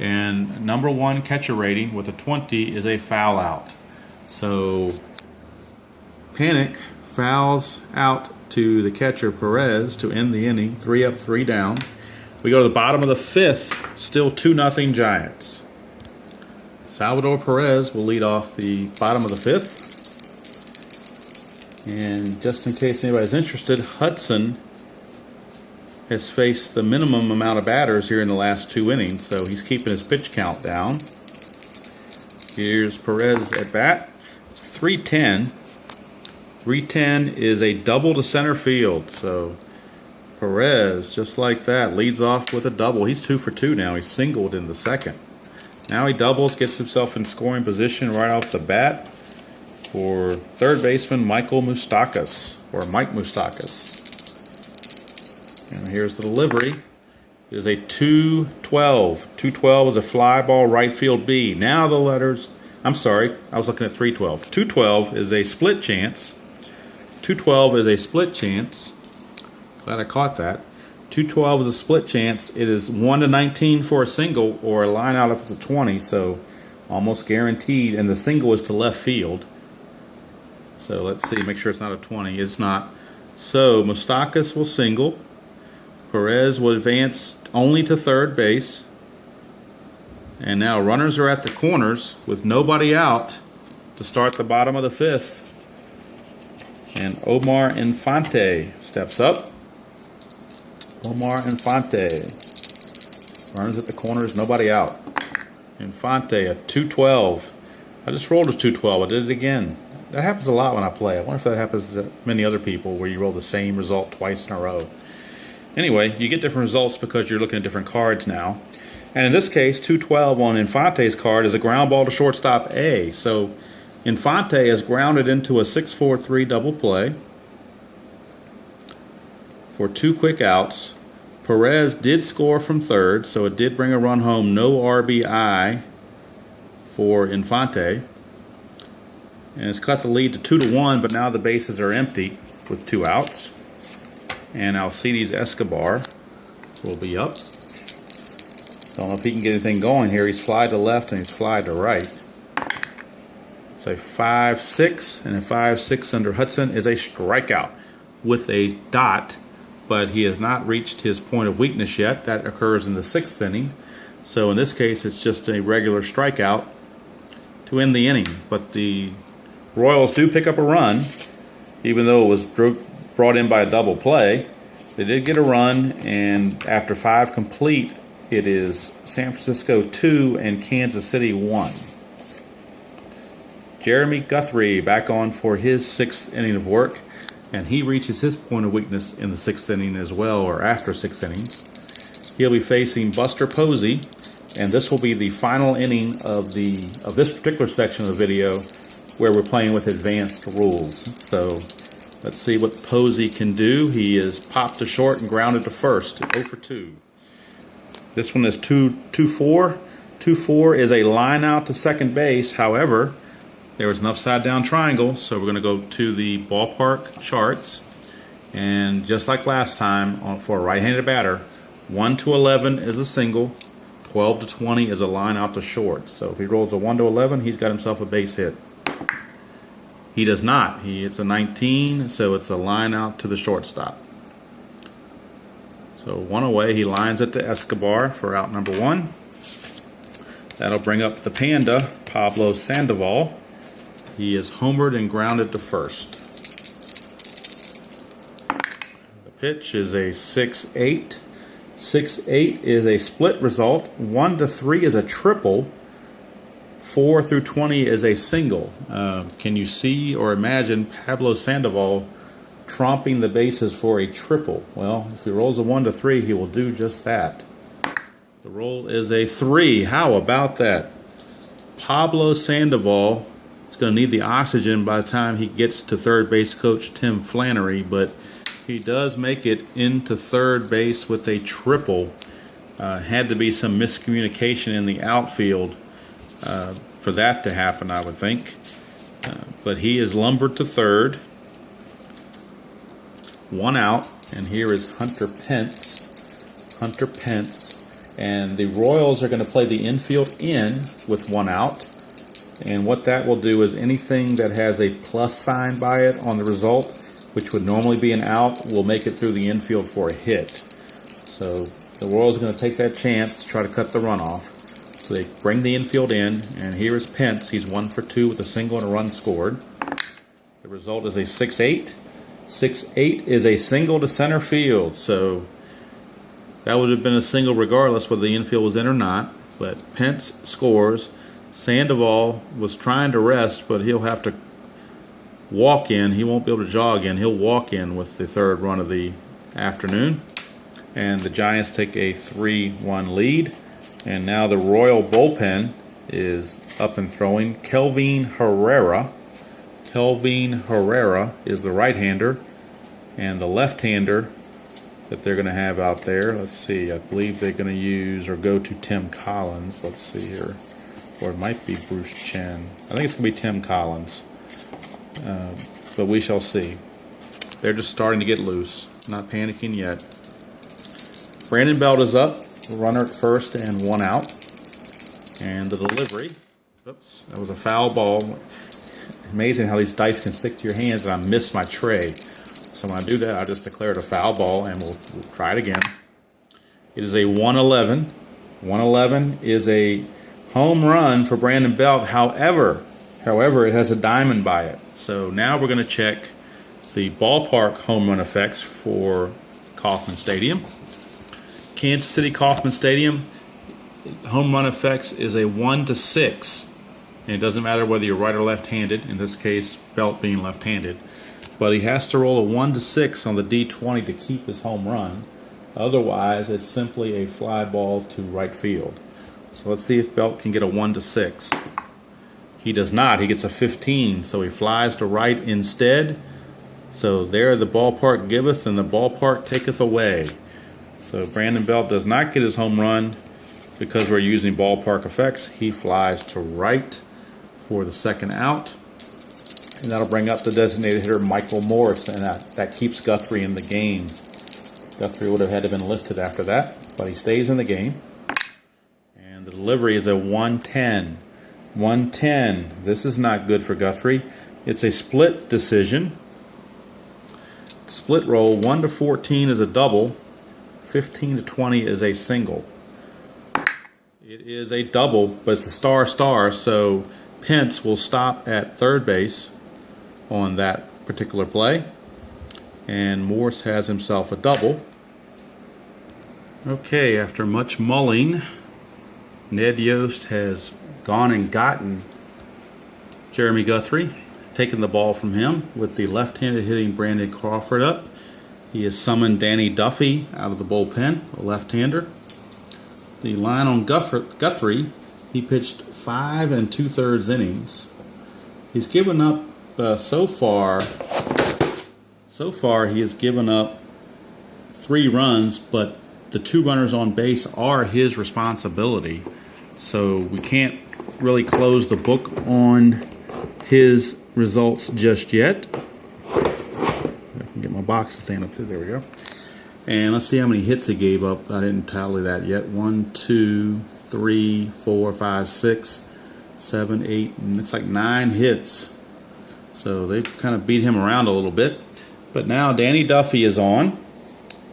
And number 1 catcher rating with a 20 is a foul out. So Panic fouls out to the catcher Perez to end the inning. 3 up, 3 down. We go to the bottom of the 5th. Still 2-0 Giants. Salvador Perez will lead off the bottom of the 5th. And just in case anybody's interested, Hudson has faced the minimum amount of batters here in the last 2 innings, so he's keeping his pitch count down. Here's Perez at bat. It's 3-10. 3-10 is a double to center field, so Perez, just like that, leads off with a double. He's 2 for 2 now. He's singled in the 2nd. Now he doubles, gets himself in scoring position right off the bat for third baseman Michael Moustakas, or Mike Moustakas. And here's the delivery. It is a 2-12. 2-12 is a fly ball right field B. Now the letters, I'm sorry, I was looking at 3-12. 2-12 is a split chance. 2-12 is a split chance. Glad I caught that. 2-12 is a split chance. It is 1-19 for a single, or a line out if it's a 20, so almost guaranteed. And the single is to left field. So let's see, make sure it's not a 20. It's not. So Moustakas will single. Perez will advance only to third base. And now runners are at the corners with nobody out to start the bottom of the 5th. And Omar Infante steps up. Omar Infante. Runners at the corners, nobody out. Infante, a 2-12. I just rolled a 2-12. I did it again. That happens a lot when I play. I wonder if that happens to many other people where you roll the same result twice in a row. Anyway, you get different results because you're looking at different cards now. And in this case, 2-12 on Infante's card is a ground ball to shortstop A. So Infante has grounded into a 6-4-3 double play for 2 quick outs. Perez did score from third, so it did bring a run home. No RBI for Infante. And it's cut the lead to 2-1, but now the bases are empty with 2 outs. And Alcides Escobar will be up. Don't know if he can get anything going here. He's fly to left and he's fly to right. It's a 5-6, and a 5-6 under Hudson is a strikeout with a dot, but he has not reached his point of weakness yet. That occurs in the 6th inning. So in this case, it's just a regular strikeout to end the inning. But the Royals do pick up a run, even though it was brought in by a double play. They did get a run, and after 5 complete, it is San Francisco 2 and Kansas City 1. Jeremy Guthrie back on for his 6th inning of work, and he reaches his point of weakness in the 6th inning as well, or after 6 innings. He'll be facing Buster Posey, and this will be the final inning of this particular section of the video where we're playing with advanced rules. So let's see what Posey can do. He is popped to short and grounded to first, 0 for 2. This one is 2-4. 2-4 is a line out to second base. However, there was an upside down triangle, so we're going to go to the ballpark charts. And just like last time, for a right-handed batter, 1-11 is a single, 12-20 is a line out to short. So if he rolls a 1-11, he's got himself a base hit. He does not. It's a 19, so it's a line out to the shortstop. So 1 away, he lines it to Escobar for out number 1. That'll bring up the Panda, Pablo Sandoval. He is homered and grounded to first. The pitch is a 6-8. 6-8 is a split result. 1-3 is a triple. 4 through 20 is a single. Can you see or imagine Pablo Sandoval tromping the bases for a triple? Well, if he rolls a 1-3, he will do just that. The roll is a 3. How about that? Pablo Sandoval is going to need the oxygen by the time he gets to third base coach Tim Flannery, but he does make it into third base with a triple. Had to be some miscommunication in the outfield for that to happen, I would think. But he is lumbered to third. 1 out, and here is Hunter Pence. Hunter Pence. And the Royals are going to play the infield in with 1 out. And what that will do is anything that has a plus sign by it on the result, which would normally be an out, will make it through the infield for a hit. So the Royals are going to take that chance to try to cut the run off. So they bring the infield in, and here is Pence. He's 1 for 2 with a single and a run scored. The result is a 6-8. 6-8 is a single to center field. So that would have been a single regardless whether the infield was in or not. But Pence scores. Sandoval was trying to rest, but he'll have to walk in. He won't be able to jog in. He'll walk in with the third run of the afternoon. And the Giants take a 3-1 lead. And now the Royal bullpen is up and throwing. Kelvin Herrera. Kelvin Herrera is the right-hander. And the left-hander that they're going to have out there, let's see, I believe they're going to use or go to Tim Collins. Let's see here. Or it might be Bruce Chen. I think it's going to be Tim Collins. But we shall see. They're just starting to get loose. Not panicking yet. Brandon Belt is up. Runner at first and 1 out. And the delivery. Oops, that was a foul ball. Amazing how these dice can stick to your hands, and I missed my tray. So when I do that, I just declare it a foul ball, and we'll try it again. It is a 1-11. 1-11 is a home run for Brandon Belt. However, it has a diamond by it. So now we're going to check the ballpark home run effects for Kauffman Stadium. Kansas City Kauffman Stadium, home run effects is a 1-6. And it doesn't matter whether you're right or left-handed, in this case, Belt being left-handed. But he has to roll a 1-6 on the D20 to keep his home run. Otherwise, it's simply a fly ball to right field. So let's see if Belt can get a 1-6. He does not. He gets a 15, so he flies to right instead. So there the ballpark giveth and the ballpark taketh away. So Brandon Belt does not get his home run because we're using ballpark effects. He flies to right for the second out. And that'll bring up the designated hitter Michael Morris, and that keeps Guthrie in the game. Guthrie would have had to have been lifted after that, but he stays in the game. And the delivery is a 1-10. 1-10. This is not good for Guthrie. It's a split decision. Split roll. 1-14 is a double. 15-20 is a single. It is a double, but it's a star-star, so Pence will stop at third base on that particular play. And Morse has himself a double. Okay, after much mulling, Ned Yost has gone and gotten Jeremy Guthrie, taken the ball from him with the left-handed hitting Brandon Crawford up. He has summoned Danny Duffy out of the bullpen, a left-hander. The line on Guthrie, he pitched 5 2/3 innings. He's given up so far he has given up 3 runs, but the 2 runners on base are his responsibility. So we can't really close the book on his results just yet. I can get my box to stand up to. There we go. And let's see how many hits he gave up. I didn't tally that yet. 1, 2, 3, 4, 5, 6, 7, 8. Looks like 9 hits. So they've kind of beat him around a little bit. But now Danny Duffy is on.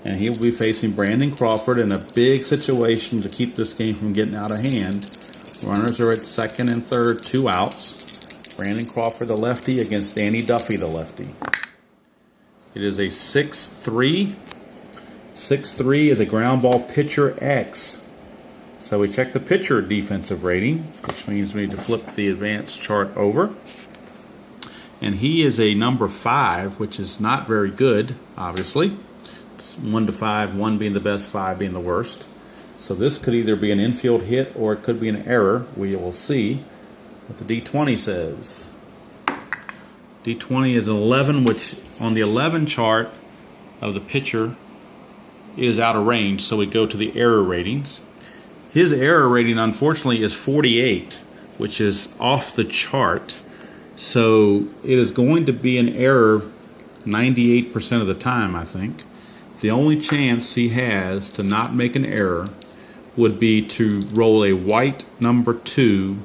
And he'll be facing Brandon Crawford in a big situation to keep this game from getting out of hand. Runners are at second and third, 2 outs. Brandon Crawford, the lefty, against Danny Duffy, the lefty. It is a 6-3. 6-3 is a ground ball pitcher X. So we check the pitcher defensive rating, which means we need to flip the advanced chart over. And he is a number 5, which is not very good, obviously. It's 1 to 5, 1 being the best, 5 being the worst. So this could either be an infield hit or it could be an error. We will see what the D20 says. D20 is an 11, which on the 11 chart of the pitcher is out of range, so we go to the error ratings. His error rating, unfortunately, is 48. which is off the chart. So it is going to be an error 98% of the time, I think. The only chance he has to not make an error would be to roll a white number 2.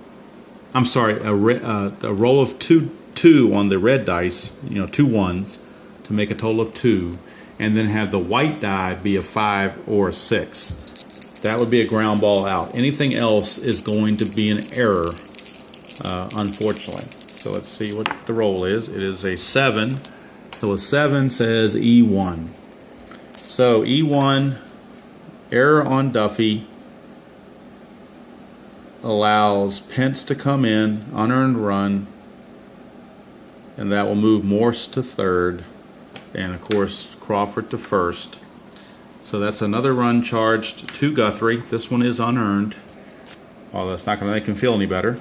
I'm sorry, a roll of two on the red dice, 2 ones, to make a total of 2, and then have the white die be a 5 or a 6. That would be a ground ball out. Anything else is going to be an error, unfortunately. So let's see what the roll is. It is a 7. So a 7 says E1. So E1, error on Duffy, allows Pence to come in, unearned run, and that will move Morse to third, and of course Crawford to first. So that's another run charged to Guthrie. This one is unearned. Well, that's not going to make him feel any better.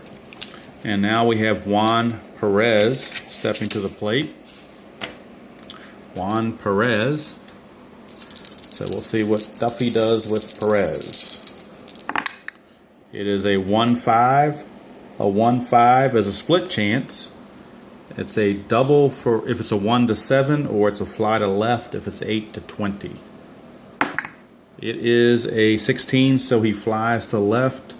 And now we have Juan Perez stepping to the plate. Juan Perez. So we'll see what Duffy does with Perez. It is a 1-5. A 1-5 is a split chance. It's a double for if it's a 1-7, or it's a fly to left if it's 8-20. It is a 16, so he flies to left,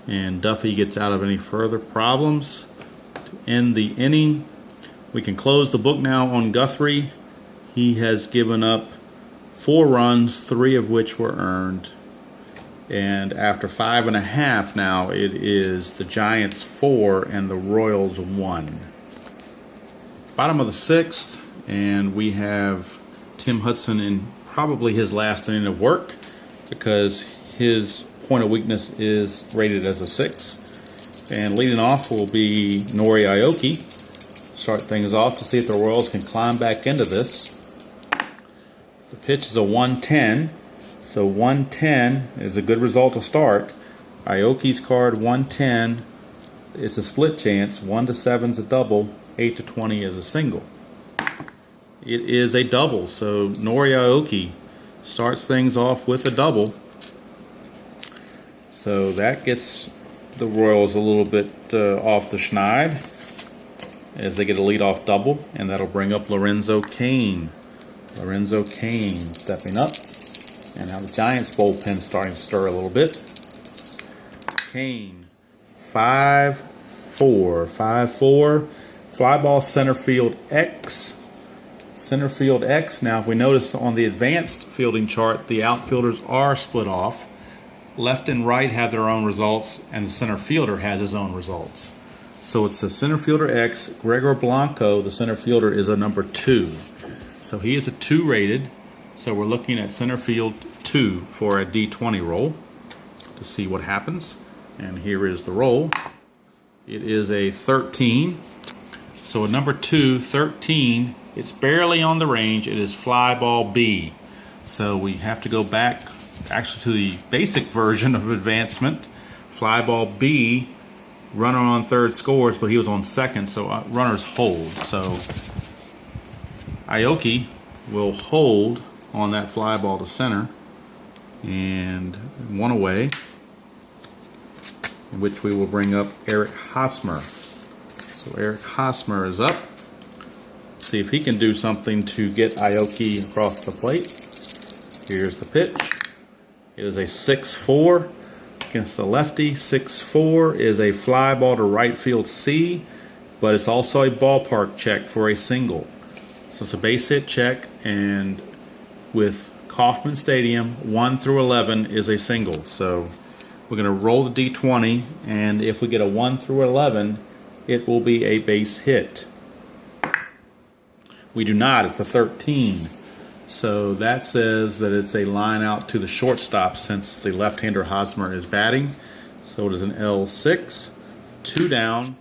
and Duffy gets out of any further problems. To end the inning, we can close the book now on Guthrie. He has given up 4 runs, 3 of which were earned. And after 5.5 now, it is the Giants 4 and the Royals 1. Bottom of the 6th, and we have Tim Hudson in probably his last inning of work, because his point of weakness is rated as a 6. And leading off will be Nori Aoki. Start things off to see if the Royals can climb back into this. The pitch is a 110. So 110 is a good result to start. Aoki's card 110. It's a split chance. 1-7 is a double. 8-20 is a single. It is a double. So Nori Aoki starts things off with a double. So that gets the Royals a little bit off the schneid as they get a leadoff double, and that'll bring up Lorenzo Cain. Lorenzo Cain stepping up. And now the Giants bullpen starting to stir a little bit. Cain, 5-4. 5-4. Fly ball center field X. Center field X. Now, if we notice on the advanced fielding chart, the outfielders are split off. Left and right have their own results, and the center fielder has his own results. So it's a center fielder X. Gregor Blanco, the center fielder, is a number 2. So he is a 2 rated. So we're looking at center field 2 for a D20 roll to see what happens. And here is the roll. It is a 13. So a number 2, 13, it's barely on the range. It is fly ball B. So we have to go back actually to the basic version of advancement. Fly ball B, runner on third scores, but he was on second, so runners hold. So Aoki will hold on that fly ball to center, and 1 away, in which we will bring up Eric Hosmer. So Eric Hosmer is up. See if he can do something to get Aoki across the plate. Here's the pitch. It is a 6-4 against the lefty. 6-4 is a fly ball to right field C, but it's also a ballpark check for a single. So it's a base hit check, and with Kauffman Stadium, 1 through 11 is a single. So we're going to roll the D20, and if we get a 1 through 11, it will be a base hit. We do not. It's a 13. So that says that it's a line out to the shortstop, since the left-hander Hosmer is batting. So it is an L6, 2 down.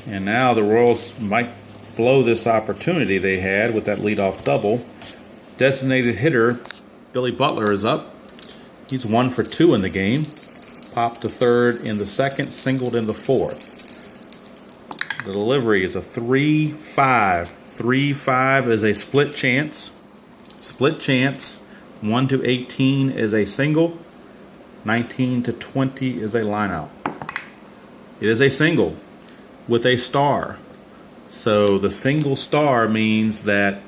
And now the Royals might blow this opportunity they had with that leadoff double. Designated hitter Billy Butler is up. He's 1 for 2 in the game. Popped to third in the second, singled in the fourth. The delivery is a 3-5. 3-5 is a split chance. Split chance. 1-18 is a single. 19-20 is a lineout. It is a single with a star. So the single star means that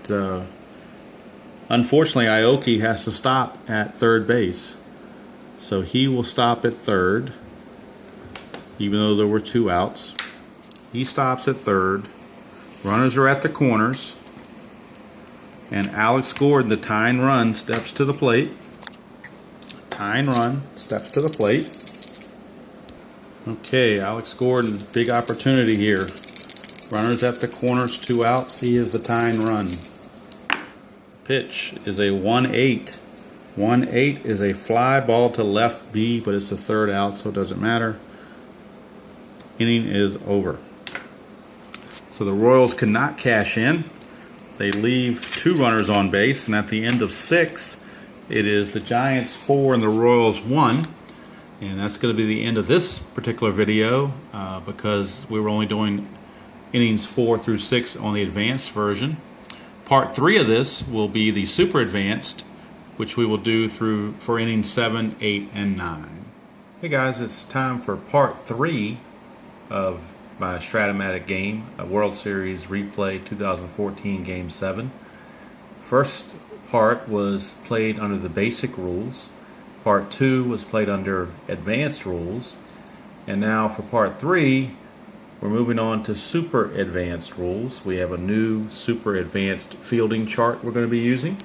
unfortunately Aoki has to stop at third base. So he will stop at third, even though there were 2 outs. He stops at third. Runners are at the corners. And Alex Gordon, the tying run, steps to the plate. Tying run steps to the plate. Okay, Alex Gordon, big opportunity here. Runners at the corners, 2 outs. He is the tying run. Pitch is a 1-8. 1-8 is a fly ball to left B, but it's the 3rd out, so it doesn't matter. Inning is over. So the Royals cannot cash in. They leave 2 runners on base, and at the end of 6, it is the Giants 4 and the Royals 1. And that's going to be the end of this particular video because we were only doing innings 4 through 6 on the advanced version. Part 3 of this will be the super advanced, which we will do for innings 7, 8, and 9. Hey guys, it's time for part 3 of my Strat-o-matic game, a World Series Replay 2014 Game 7. First part was played under the basic rules. Part 2 was played under advanced rules. And now for part 3, we're moving on to super advanced rules. We have a new super advanced fielding chart we're going to be using.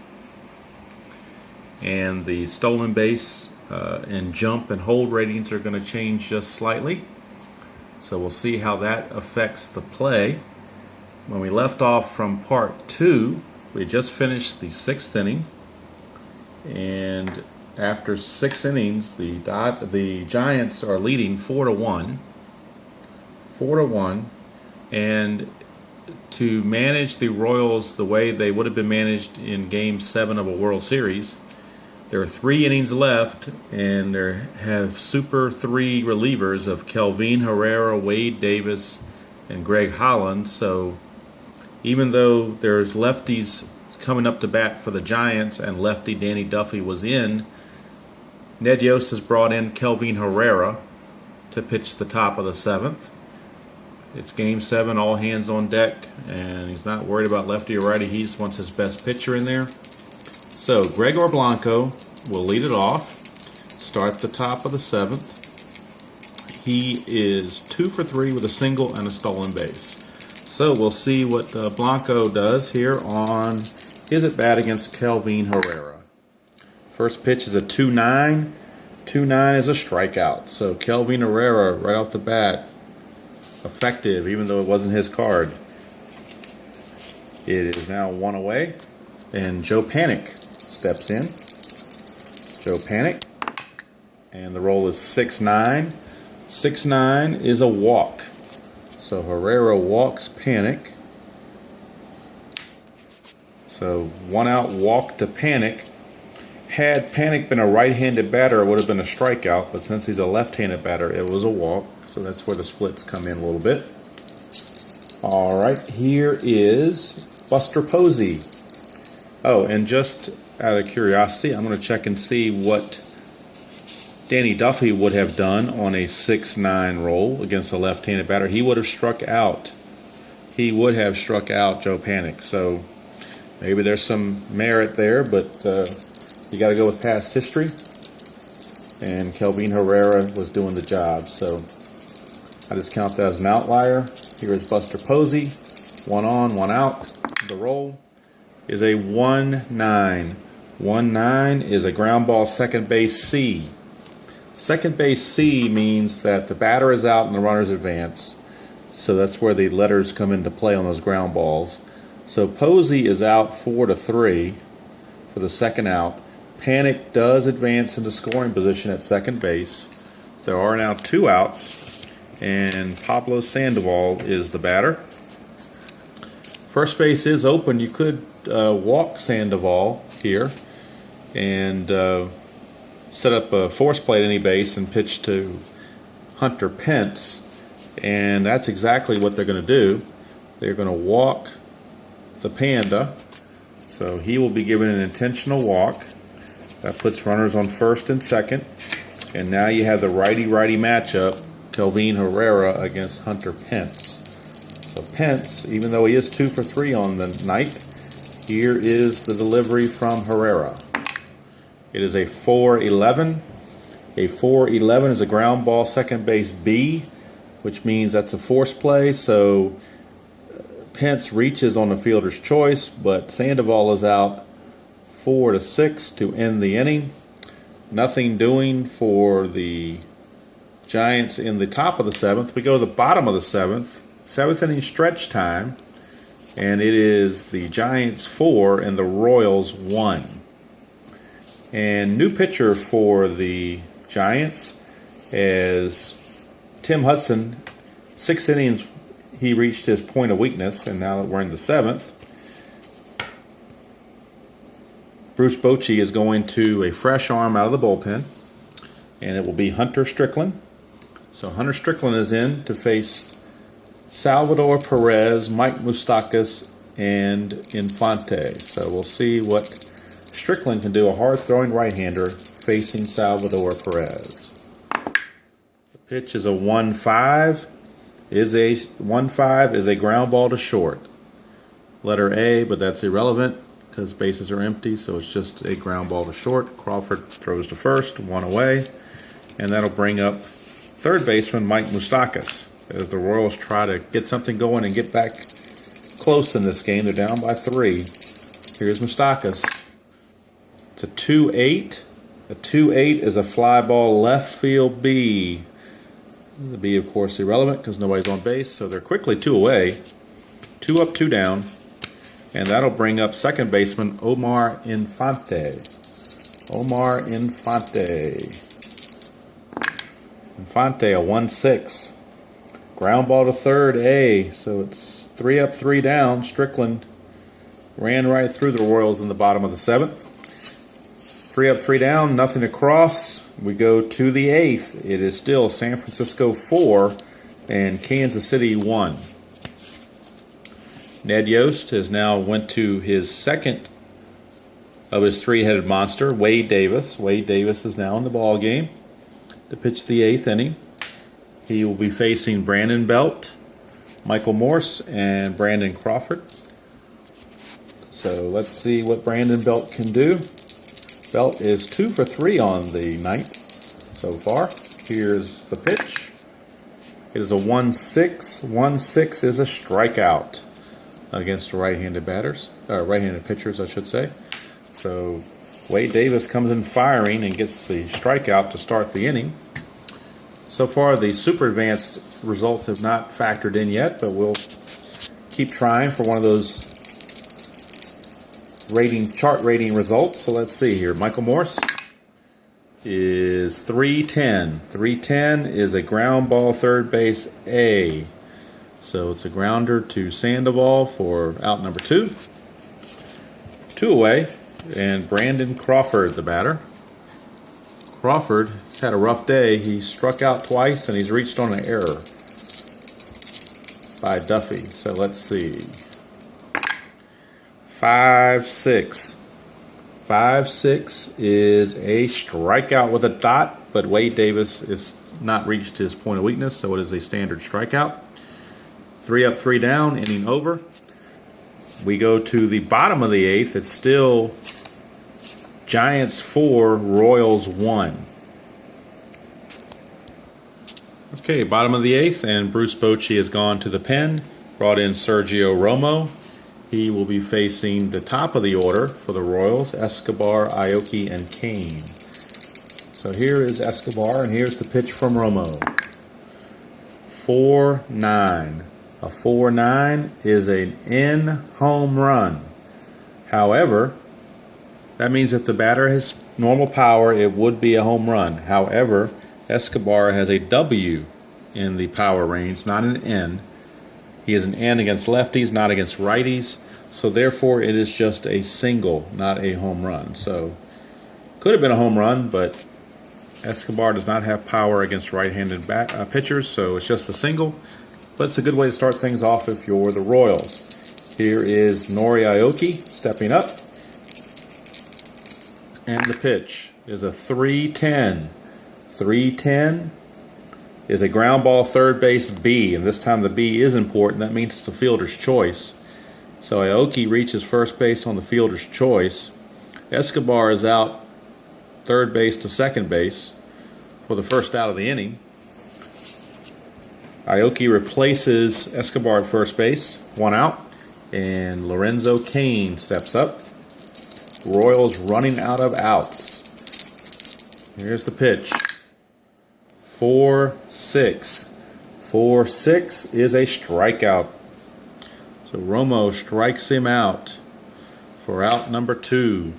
And the stolen base and jump and hold ratings are going to change just slightly. So we'll see how that affects the play. When we left off from part 2, we just finished the 6th inning. And after 6 innings, the Giants are leading 4-1. 4-1. And to manage the Royals the way they would have been managed in Game 7 of a World Series, there are 3 innings left, and there have Super 3 relievers of Kelvin Herrera, Wade Davis, and Greg Holland. So even though there's lefties coming up to bat for the Giants and lefty Danny Duffy was in, Ned Yost has brought in Kelvin Herrera to pitch the top of the 7th. It's Game 7, all hands on deck, and he's not worried about lefty or righty. He just wants his best pitcher in there. So Gregor Blanco will lead it off, starts the top of the 7th. He is 2 for 3 with a single and a stolen base. So we'll see what Blanco does here on his at-bat against Kelvin Herrera. First pitch is a 2-9. 2-9 is a strikeout. So Kelvin Herrera right off the bat, effective even though it wasn't his card. It is now 1 away, and Joe Panik steps in. Joe Panik, and the roll is 6-9. 6-9 is a walk. So Herrera walks Panik. So 1 out, walk to Panik. Had Panik been a right-handed batter, it would have been a strikeout, but since he's a left-handed batter, it was a walk. So that's where the splits come in a little bit. All right, here is Buster Posey. Oh, and just out of curiosity, I'm going to check and see what Danny Duffy would have done on a 6-9 roll against a left-handed batter. He would have struck out. He would have struck out Joe Panik. So maybe there's some merit there, but you got to go with past history. And Kelvin Herrera was doing the job. So I just count that as an outlier. Here is Buster Posey. 1 on, 1 out. The roll is a 1-9. 1-9 is a ground ball, second base C. Second base C means that the batter is out and the runners advance. So that's where the letters come into play on those ground balls. So Posey is out 4-3 for the 2nd out. Panik does advance into scoring position at second base. There are now 2 outs, and Pablo Sandoval is the batter. First base is open. You could walk Sandoval here and set up a force plate any base and pitch to Hunter Pence, and that's exactly what they're going to do. They're going to walk the Panda, so he will be given an intentional walk. That puts runners on first and second, and now you have the righty-righty matchup. Kelvin Herrera against Hunter Pence. So Pence, even though he is 2 for 3 on the night, here is the delivery from Herrera. It is a 4-11. A 4-11 is a ground ball second base B, which means that's a force play. So Pence reaches on the fielder's choice, but Sandoval is out 4-6 to end the inning. Nothing doing for the Giants in the top of the 7th. We go to the bottom of the 7th. 7th inning stretch time, and it is the Giants 4 and the Royals 1. And new pitcher for the Giants is Tim Hudson. 6 innings he reached his point of weakness, and now that we're in the 7th, Bruce Bochy is going to a fresh arm out of the bullpen, and it will be Hunter Strickland. So Hunter Strickland is in to face Salvador Perez, Mike Moustakas, and Infante. So we'll see what Strickland can do, a hard-throwing right-hander facing Salvador Perez. The pitch is a 1-5. Is a ground ball to short. Letter A, but that's irrelevant because bases are empty, so it's just a ground ball to short. Crawford throws to first, 1 away, and that'll bring up third baseman Mike Moustakas as the Royals try to get something going and get back close in this game. They're down by 3. Here's Moustakas. It's a 2-8. A 2-8 is a fly ball left field B. The B, of course, irrelevant because nobody's on base, so they're quickly 2 away. 2 up, 2 down. And that'll bring up second baseman Omar Infante. Omar Infante. Infante, a 1-6. Ground ball to third A. So it's 3 up, 3 down. Strickland ran right through the Royals in the bottom of the 7th. 3 up, 3 down, nothing across. We go to the 8th. It is still San Francisco 4 and Kansas City 1. Ned Yost has now went to his second of his 3-headed monster, Wade Davis. Wade Davis is now in the ball game to pitch the 8th inning. He will be facing Brandon Belt, Michael Morse, and Brandon Crawford. So let's see what Brandon Belt can do. Belt is 2 for 3 on the night so far. Here's the pitch. It is a 1-6. 1-6 is a strikeout against right-handed batters, right-handed pitchers, I should say. So Wade Davis comes in firing and gets the strikeout to start the inning. So far, the super advanced results have not factored in yet, but we'll keep trying for one of those chart rating results. So let's see here. Michael Morse is 3-10. 3-10 is a ground ball third base A. So it's a grounder to Sandoval for out number 2. 2 away, and Brandon Crawford, the batter. Crawford has had a rough day. He struck out twice, and he's reached on an error by Duffy. So let's see. 5-6. 5-6 is a strikeout with a dot, but Wade Davis has not reached his point of weakness, so it is a standard strikeout. 3 up, 3 down, inning over. We go to the bottom of the 8th. It's still Giants 4, Royals 1. Okay, bottom of the 8th, and Bruce Bochy has gone to the pen, brought in Sergio Romo. He will be facing the top of the order for the Royals, Escobar, Aoki, and Kane. So here is Escobar, and here's the pitch from Romo. 4-9. A 4-9 is an in-home run. However, that means if the batter has normal power, it would be a home run. However, Escobar has a W in the power range, not an N. He is an N against lefties, not against righties. So therefore, it is just a single, not a home run. So could have been a home run, but Escobar does not have power against right-handed pitchers, so it's just a single. But it's a good way to start things off if you're the Royals. Here is Nori Aoki stepping up. And the pitch is a 3-10. 3-10 is a ground ball third base B, and this time the B is important. That means it's the fielder's choice. So Aoki reaches first base on the fielder's choice. Escobar is out third base to second base for the first out of the inning. Aoki replaces Escobar at first base, one out, and Lorenzo Cain steps up. Royals running out of outs. Here's the pitch. 4-6. 4-6 is a strikeout. So Romo strikes him out for out number 2.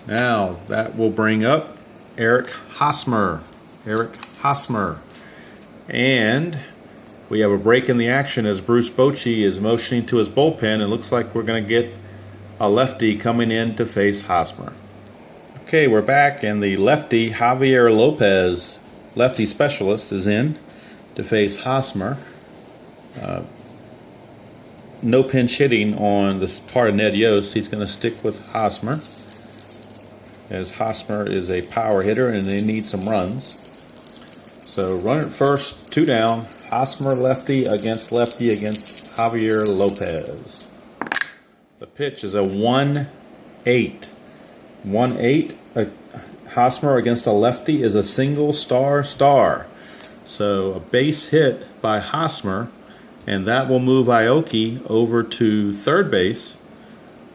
Now that will bring up Eric Hosmer. And we have a break in the action as Bruce Bochy is motioning to his bullpen. It looks like we're going to get a lefty coming in to face Hosmer. Okay, we're back, and the lefty Javier Lopez, lefty specialist, is in to face Hosmer. No pinch hitting on this part of Ned Yost. He's going to stick with Hosmer, as Hosmer is a power hitter and they need some runs. So run at first, 2 down. Hosmer lefty against Javier Lopez. The pitch is a 1-8. 1-8. Hosmer against a lefty is a single star. So a base hit by Hosmer, and that will move Aoki over to third base,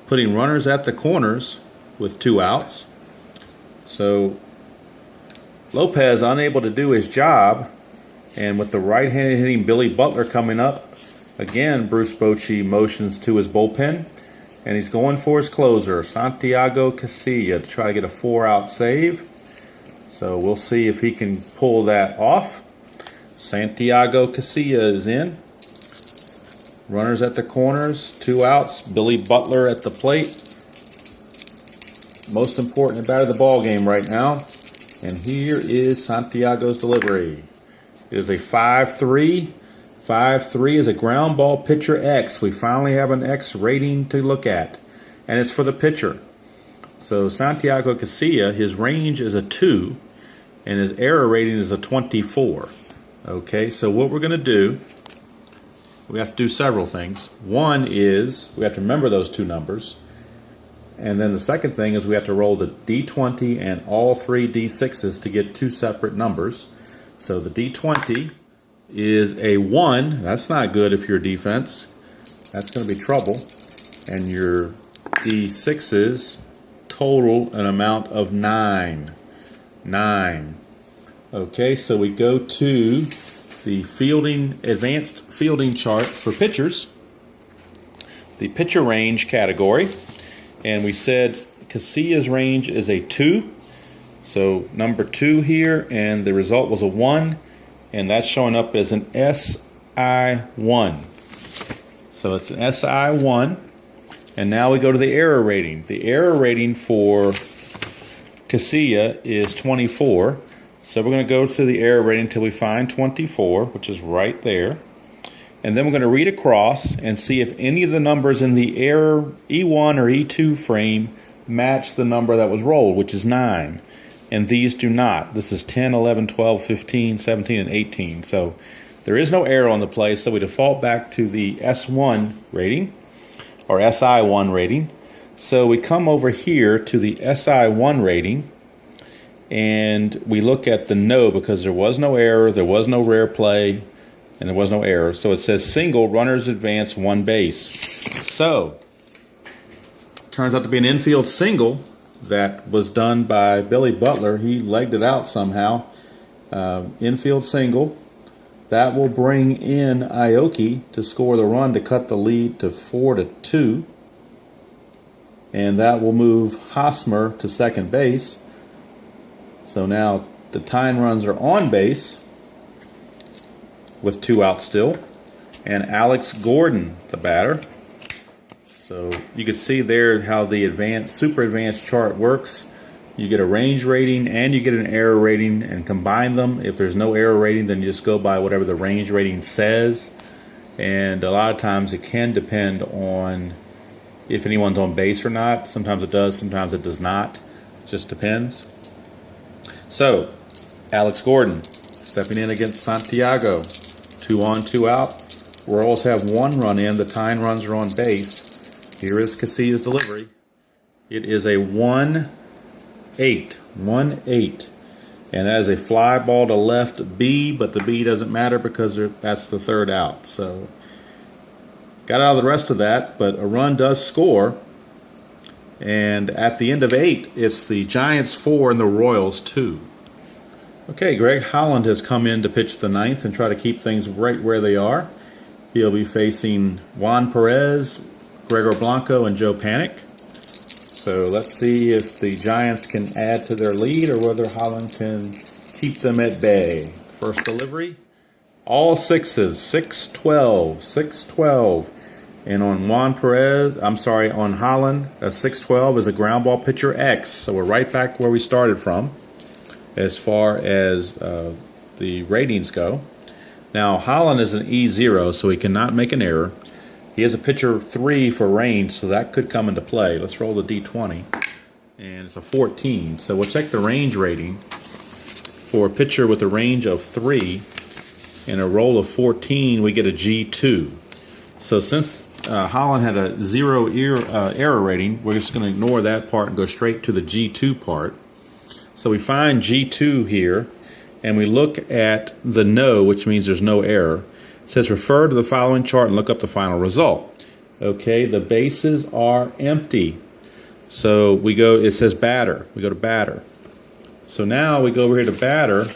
putting runners at the corners with 2 outs. So Lopez unable to do his job, and with the right-handed hitting Billy Butler coming up, again Bruce Bochy motions to his bullpen, and he's going for his closer, Santiago Casilla, to try to get a 4-out save. So we'll see if he can pull that off. Santiago Casilla is in. Runners at the corners, 2 outs. Billy Butler at the plate. Most important bat of the ball game right now. And here is Santiago's delivery. It is a 5-3. 5-3 is a ground ball pitcher X. We finally have an X rating to look at, and it's for the pitcher. So Santiago Casilla, his range is a 2, and his error rating is a 24. Okay, so what we're going to do, we have to do several things. One is we have to remember those 2 numbers, and then the second thing is we have to roll the D20 and all 3 D6s to get 2 separate numbers. So the D20 is a 1. That's not good if you're defense. That's going to be trouble. And your D6s total an amount of 9. 9. Okay, so we go to the advanced fielding chart for pitchers, the pitcher range category, and we said Casilla's range is a 2. So number 2 here, and the result was a 1. And that's showing up as an SI1. So it's an SI1. And now we go to the error rating. The error rating for Casilla is 24. So we're going to go through the error rating until we find 24, which is right there. And then we're going to read across and see if any of the numbers in the error E1 or E2 frame match the number that was rolled, which is 9. And these do not. This is 10, 11, 12, 15, 17, and 18. So there is no error on the play, so we default back to the S1 rating, or SI1 rating. So we come over here to the SI1 rating, and we look at the no, because there was no error, there was no rare play, and there was no error. So it says single, runners advance 1 base. So turns out to be an infield single that was done by Billy Butler. He legged it out somehow. Infield single. That will bring in Aoki to score the run to cut the lead to 4-2. And that will move Hosmer to second base. So now the tying runs are on base with 2 outs still. And Alex Gordon, the batter. So you can see there how the super advanced chart works. You get a range rating and you get an error rating, and combine them. If there's no error rating, then you just go by whatever the range rating says. And a lot of times it can depend on if anyone's on base or not. Sometimes it does, sometimes it does not. It just depends. So Alex Gordon stepping in against Santiago. 2 on, 2 out. Royals have 1 run in. The tying runs are on base. Here is Casilla's delivery. It is a 1-8. 1-8. And that is a fly ball to left B, but the B doesn't matter because that's the 3rd out. So got out of the rest of that, but a run does score. And at the end of 8, it's the Giants 4 and the Royals 2. Okay, Greg Holland has come in to pitch the 9th and try to keep things right where they are. He'll be facing Juan Perez, Gregor Blanco, and Joe Panik. So let's see if the Giants can add to their lead or whether Holland can keep them at bay. First delivery, all 6s, 6-12, 6-12. And on on Holland, a 6-12 is a ground ball pitcher X. So we're right back where we started from as far as the ratings go. Now, Holland is an E0, so he cannot make an error. He has a pitcher 3 for range, so that could come into play. Let's roll the D20, and it's a 14. So we'll check the range rating for a pitcher with a range of 3 and a roll of 14. We get a G2. So since Holland had a 0 error rating, we're just going to ignore that part and go straight to the G2 part. So we find G2 here, and we look at the no, which means there's no error. It says refer to the following chart and look up the final result. Okay, the bases are empty. So we go, it says batter. We go to batter. So now we go over here to batter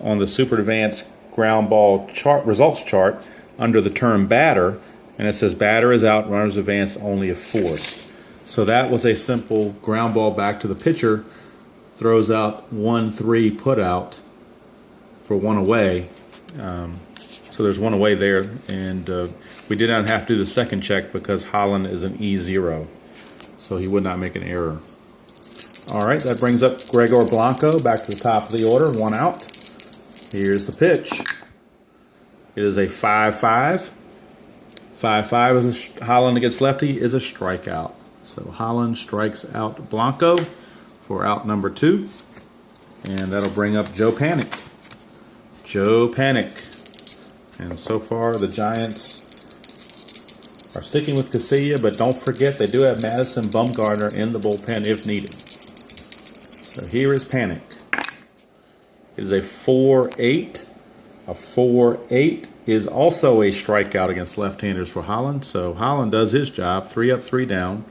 on the Super Advanced ground ball chart, results chart under the term batter, and it says batter is out, runners advanced only if forced. So that was a simple ground ball back to the pitcher, throws out 1-3 put out for 1 away. So there's 1 away there, and we did not have to do the second check because Holland is an E0, so he would not make an error. All right, that brings up Gregor Blanco back to the top of the order, 1 out. Here's the pitch. It is a 5-5. 5-5 is Holland against lefty is a strikeout. So Holland strikes out Blanco for out number 2, and that'll bring up Joe Panik. Joe Panik. And so far, the Giants are sticking with Casilla, but don't forget they do have Madison Bumgarner in the bullpen if needed. So here is Panik. It is a 4-8. A 4-8 is also a strikeout against left-handers for Holland. So Holland does his job, 3 up, 3 down.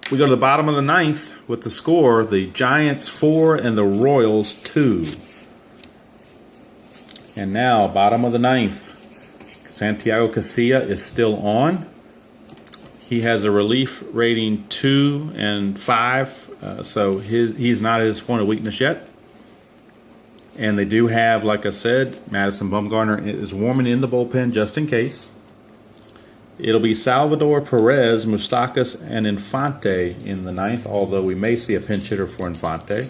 We go to the bottom of the 9th with the score, the Giants 4 and the Royals 2. And now, bottom of the 9th, Santiago Casilla is still on. He has a relief rating 2 and 5, so he's not at his point of weakness yet. And they do have, like I said, Madison Bumgarner is warming in the bullpen just in case. It'll be Salvador Perez, Moustakas, and Infante in the 9th, although we may see a pinch hitter for Infante.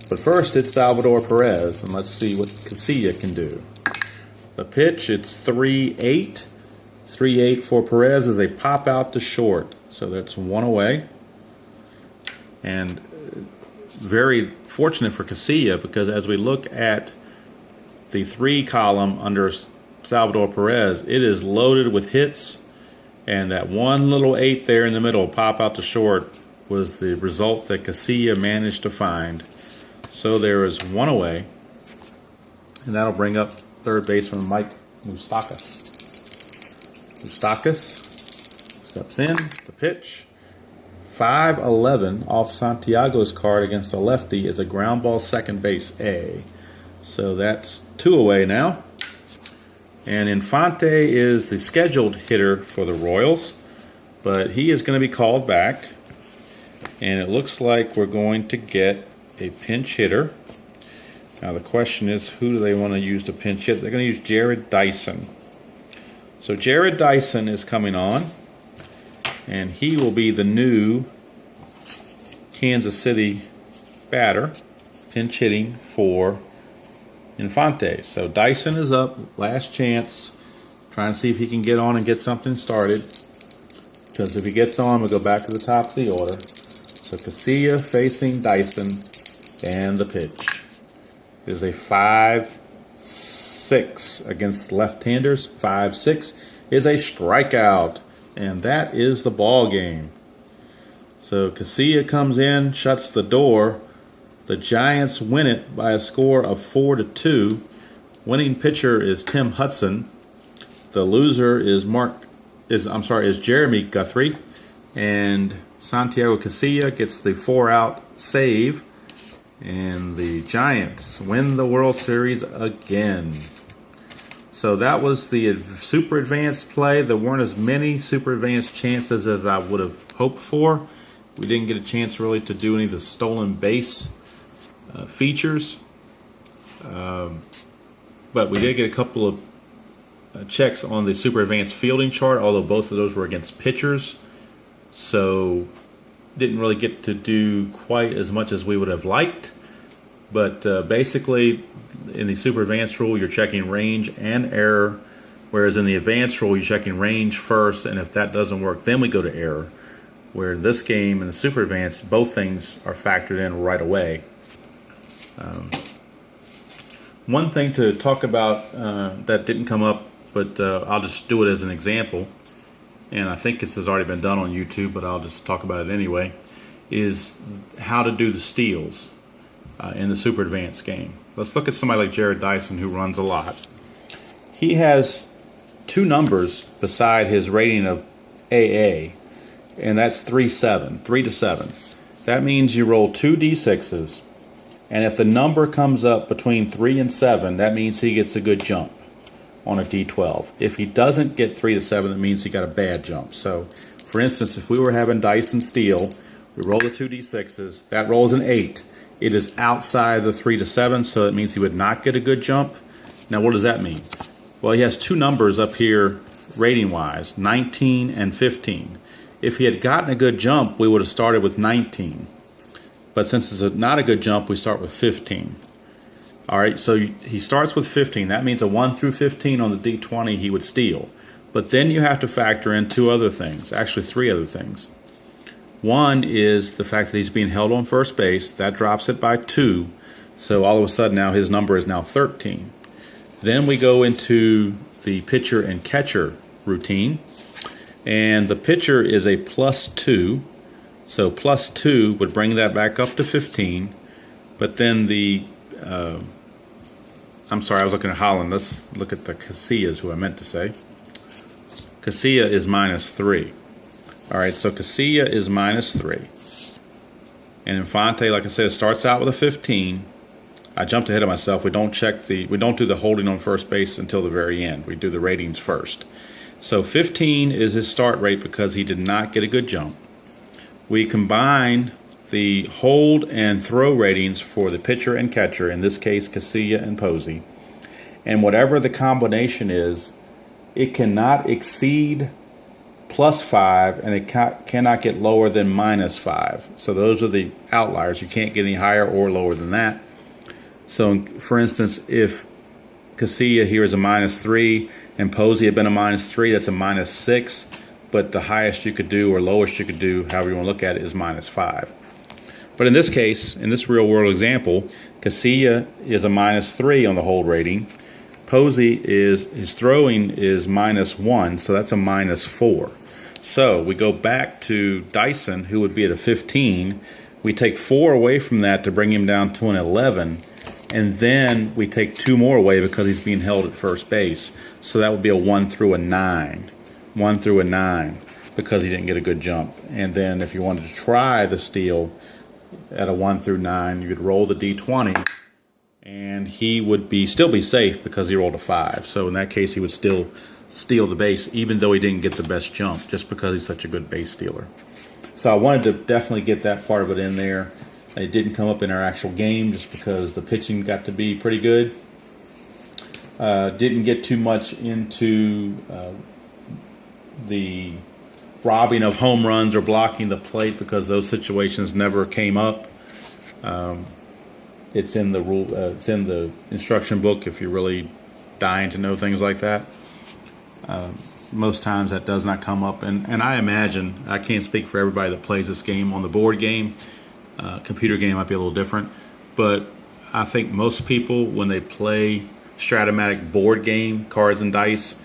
But first, it's Salvador Perez, and let's see what Casilla can do. The pitch, it's 3-8. 3-8 for Perez is a pop out to short, so that's 1 away. And very fortunate for Casilla because as we look at the 3 column under Salvador Perez, it is loaded with hits, and that one little 8 there in the middle, pop out to short, was the result that Casilla managed to find. So there is 1 away, and that'll bring up third baseman Mike Moustakas. Moustakas steps in, the pitch. 5-11 off Santiago's card against a lefty is a ground ball second base A. So that's 2 away now. And Infante is the scheduled hitter for the Royals, but he is going to be called back. And it looks like we're going to get a pinch hitter. Now the question is, who do they want to use to pinch hit? They're going to use Jared Dyson. So Jared Dyson is coming on, and he will be the new Kansas City batter, pinch hitting for Infante. So Dyson is up, last chance, trying to see if he can get on and get something started. Because if he gets on, we'll go back to the top of the order. So Casilla facing Dyson, and the pitch. is a 5-6 against left-handers. 5-6 is a strikeout, and that is the ball game. So Casilla comes in, shuts the door. The Giants win it by a score of 4-2. Winning pitcher is Tim Hudson. The loser is Jeremy Guthrie, and Santiago Casilla gets the 4-out save, and the Giants win the World Series again. So that was the super advanced play. There weren't as many super advanced chances as I would have hoped for. We didn't get a chance really to do any of the stolen base features, but we did get a couple of checks on the super advanced fielding chart, although both of those were against pitchers, so didn't really get to do quite as much as we would have liked. But basically in the super advanced rule you're checking range and error, whereas in the advanced rule you're checking range first, and if that doesn't work then we go to error, where in this game in the super advanced both things are factored in right away. One thing to talk about that didn't come up, but I'll just do it as an example, and I think this has already been done on YouTube, but I'll just talk about it anyway, is how to do the steals in the super advanced game. Let's look at somebody like Jared Dyson, who runs a lot. He has two numbers beside his rating of AA, and that's 3-7, 3-7. That means you roll two D6s, and if the number comes up between 3 and 7, that means he gets a good jump on a D12. If he doesn't get 3-7, that means he got a bad jump. So, for instance, if we were having Dyson steal, we roll the two D6s, that rolls an 8. It is outside the 3-7, so it means he would not get a good jump. Now, what does that mean? Well, he has two numbers up here rating-wise, 19 and 15. If he had gotten a good jump, we would have started with 19. But since it's not a good jump, we start with 15. All right, so he starts with 15. That means a 1 through 15 on the D20 he would steal. But then you have to factor in two other things, actually three other things. One is the fact that he's being held on first base. That drops it by 2. So all of a sudden now his number is now 13. Then we go into the pitcher and catcher routine. And the pitcher is a +2. So +2 would bring that back up to 15. But then the, I'm sorry, I was looking at Holland. Let's look at the Casillas, who I meant to say. Casilla is -3. All right, so Casilla is -3. And Infante, like I said, starts out with a 15. I jumped ahead of myself. We don't do the holding on first base until the very end. We do the ratings first. So 15 is his start rate because he did not get a good jump. We combine the hold and throw ratings for the pitcher and catcher, in this case Casilla and Posey, and whatever the combination is, it cannot exceed +5 and it cannot get lower than -5. So those are the outliers. You can't get any higher or lower than that. So for instance, if Casilla here is a -3 and Posey had been a -3, that's a -6. But the highest you could do or lowest you could do, however you want to look at it, is -5. But in this case, in this real world example, Casilla is a -3 on the hold rating. Posey his throwing is -1, so that's a -4. So we go back to Dyson, who would be at a 15. We take 4 away from that to bring him down to an 11. And then we take 2 more away because he's being held at first base. So that would be a 1 through a 9. 1 through a 9 because he didn't get a good jump. And then if you wanted to try the steal at a 1 through 9, you could roll the D20 and he would still be safe because he rolled a 5. So in that case he would still steal the base even though he didn't get the best jump, just because he's such a good base stealer. So I wanted to definitely get that part of it in there. It didn't come up in our actual game just because the pitching got to be pretty good. Didn't get too much into the robbing of home runs or blocking the plate because those situations never came up. It's in the rule. It's in the instruction book if you're really dying to know things like that. Most times that does not come up, and I imagine, I can't speak for everybody that plays this game on the board game. Computer game might be a little different, but I think most people, when they play Strat-o-matic board game, cards and dice,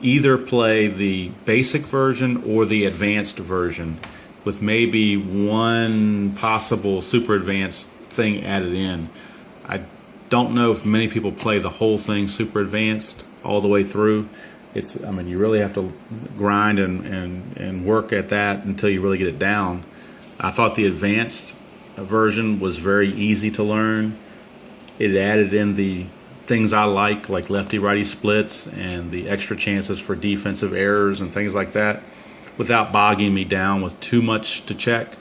either play the basic version or the advanced version, with maybe one possible super advanced thing added in. I don't know if many people play the whole thing super advanced all the way through. I mean, you really have to grind and work at that until you really get it down. I thought the advanced version was very easy to learn. It added in the things I like lefty-righty splits and the extra chances for defensive errors and things like that, without bogging me down with too much to check.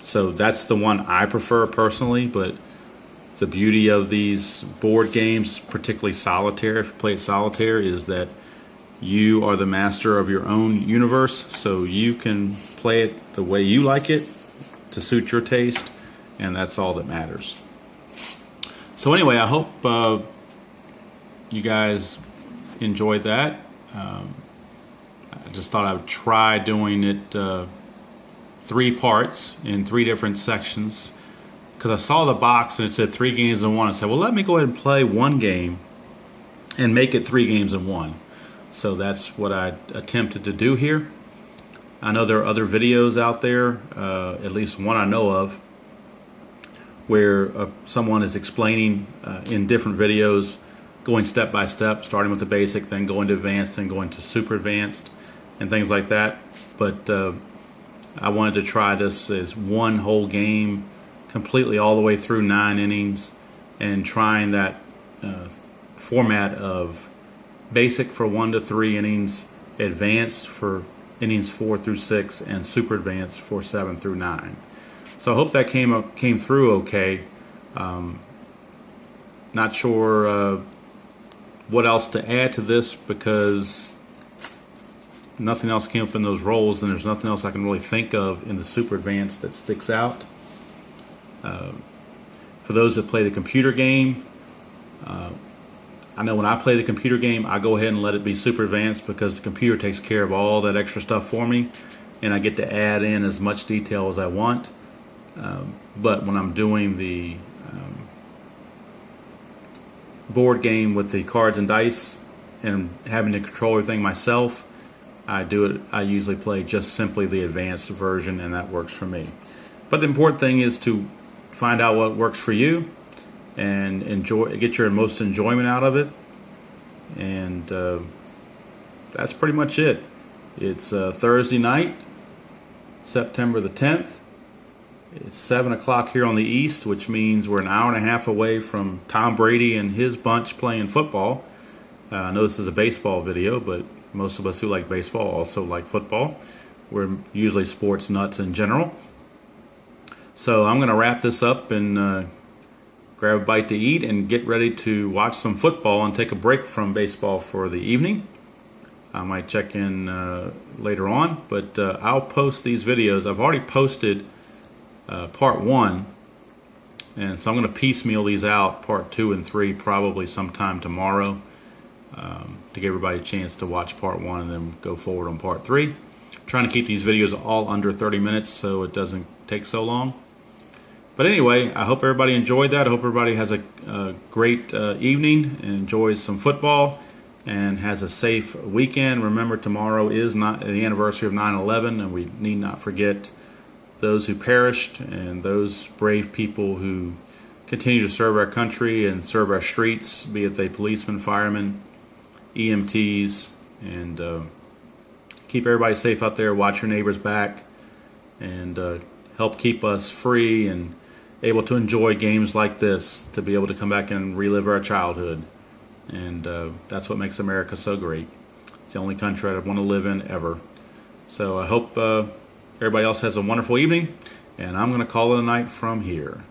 So that's the one I prefer personally, but the beauty of these board games, particularly solitaire, if you play it solitaire, is that you are the master of your own universe, so you can play it the way you like it to suit your taste, and that's all that matters. So anyway, I hope you guys enjoyed that. I just thought I would try doing it 3 parts in 3 different sections, because I saw the box and it said 3 games in 1. I said, well, let me go ahead and play 1 game and make it 3 games in 1. So that's what I attempted to do here. I know there are other videos out there, at least one I know of, where someone is explaining in different videos, going step by step, starting with the basic, then going to advanced, then going to super advanced, and things like that. But I wanted to try this as one whole game, completely all the way through 9 innings, and trying that format of basic for 1 to 3 innings, advanced for innings 4 through 6, and super advanced for 7 through 9. So I hope that came through okay. Not sure what else to add to this, because nothing else came up in those roles, and there's nothing else I can really think of in the super advanced that sticks out. For those that play the computer game, I know when I play the computer game, I go ahead and let it be super advanced, because the computer takes care of all that extra stuff for me, and I get to add in as much detail as I want. But when I'm doing the board game with the cards and dice and having to control everything myself, I usually play just simply the advanced version, and that works for me. But the important thing is to find out what works for you and get your most enjoyment out of it. And that's pretty much it. It's Thursday night, September the 10th. It's 7 o'clock here on the East, which means we're an hour and a half away from Tom Brady and his bunch playing football. I know this is a baseball video, but most of us who like baseball also like football. We're usually sports nuts in general. So I'm going to wrap this up and grab a bite to eat and get ready to watch some football and take a break from baseball for the evening. I might check in later on, but I'll post these videos. I've already posted part 1, and so I'm going to piecemeal these out, part 2 and 3, probably sometime tomorrow, to give everybody a chance to watch part 1 and then go forward on part 3. I'm trying to keep these videos all under 30 minutes so it doesn't take so long. But anyway, I hope everybody enjoyed that. I hope everybody has a great evening and enjoys some football and has a safe weekend. Remember, tomorrow is not the anniversary of 9/11, and we need not forget those who perished and those brave people who continue to serve our country and serve our streets, be it they policemen, firemen, EMTs, and keep everybody safe out there. Watch your neighbors back, and help keep us free and able to enjoy games like this, to be able to come back and relive our childhood. And that's what makes America so great. It's the only country I want to live in ever. So I hope everybody else has a wonderful evening, and I'm going to call it a night from here.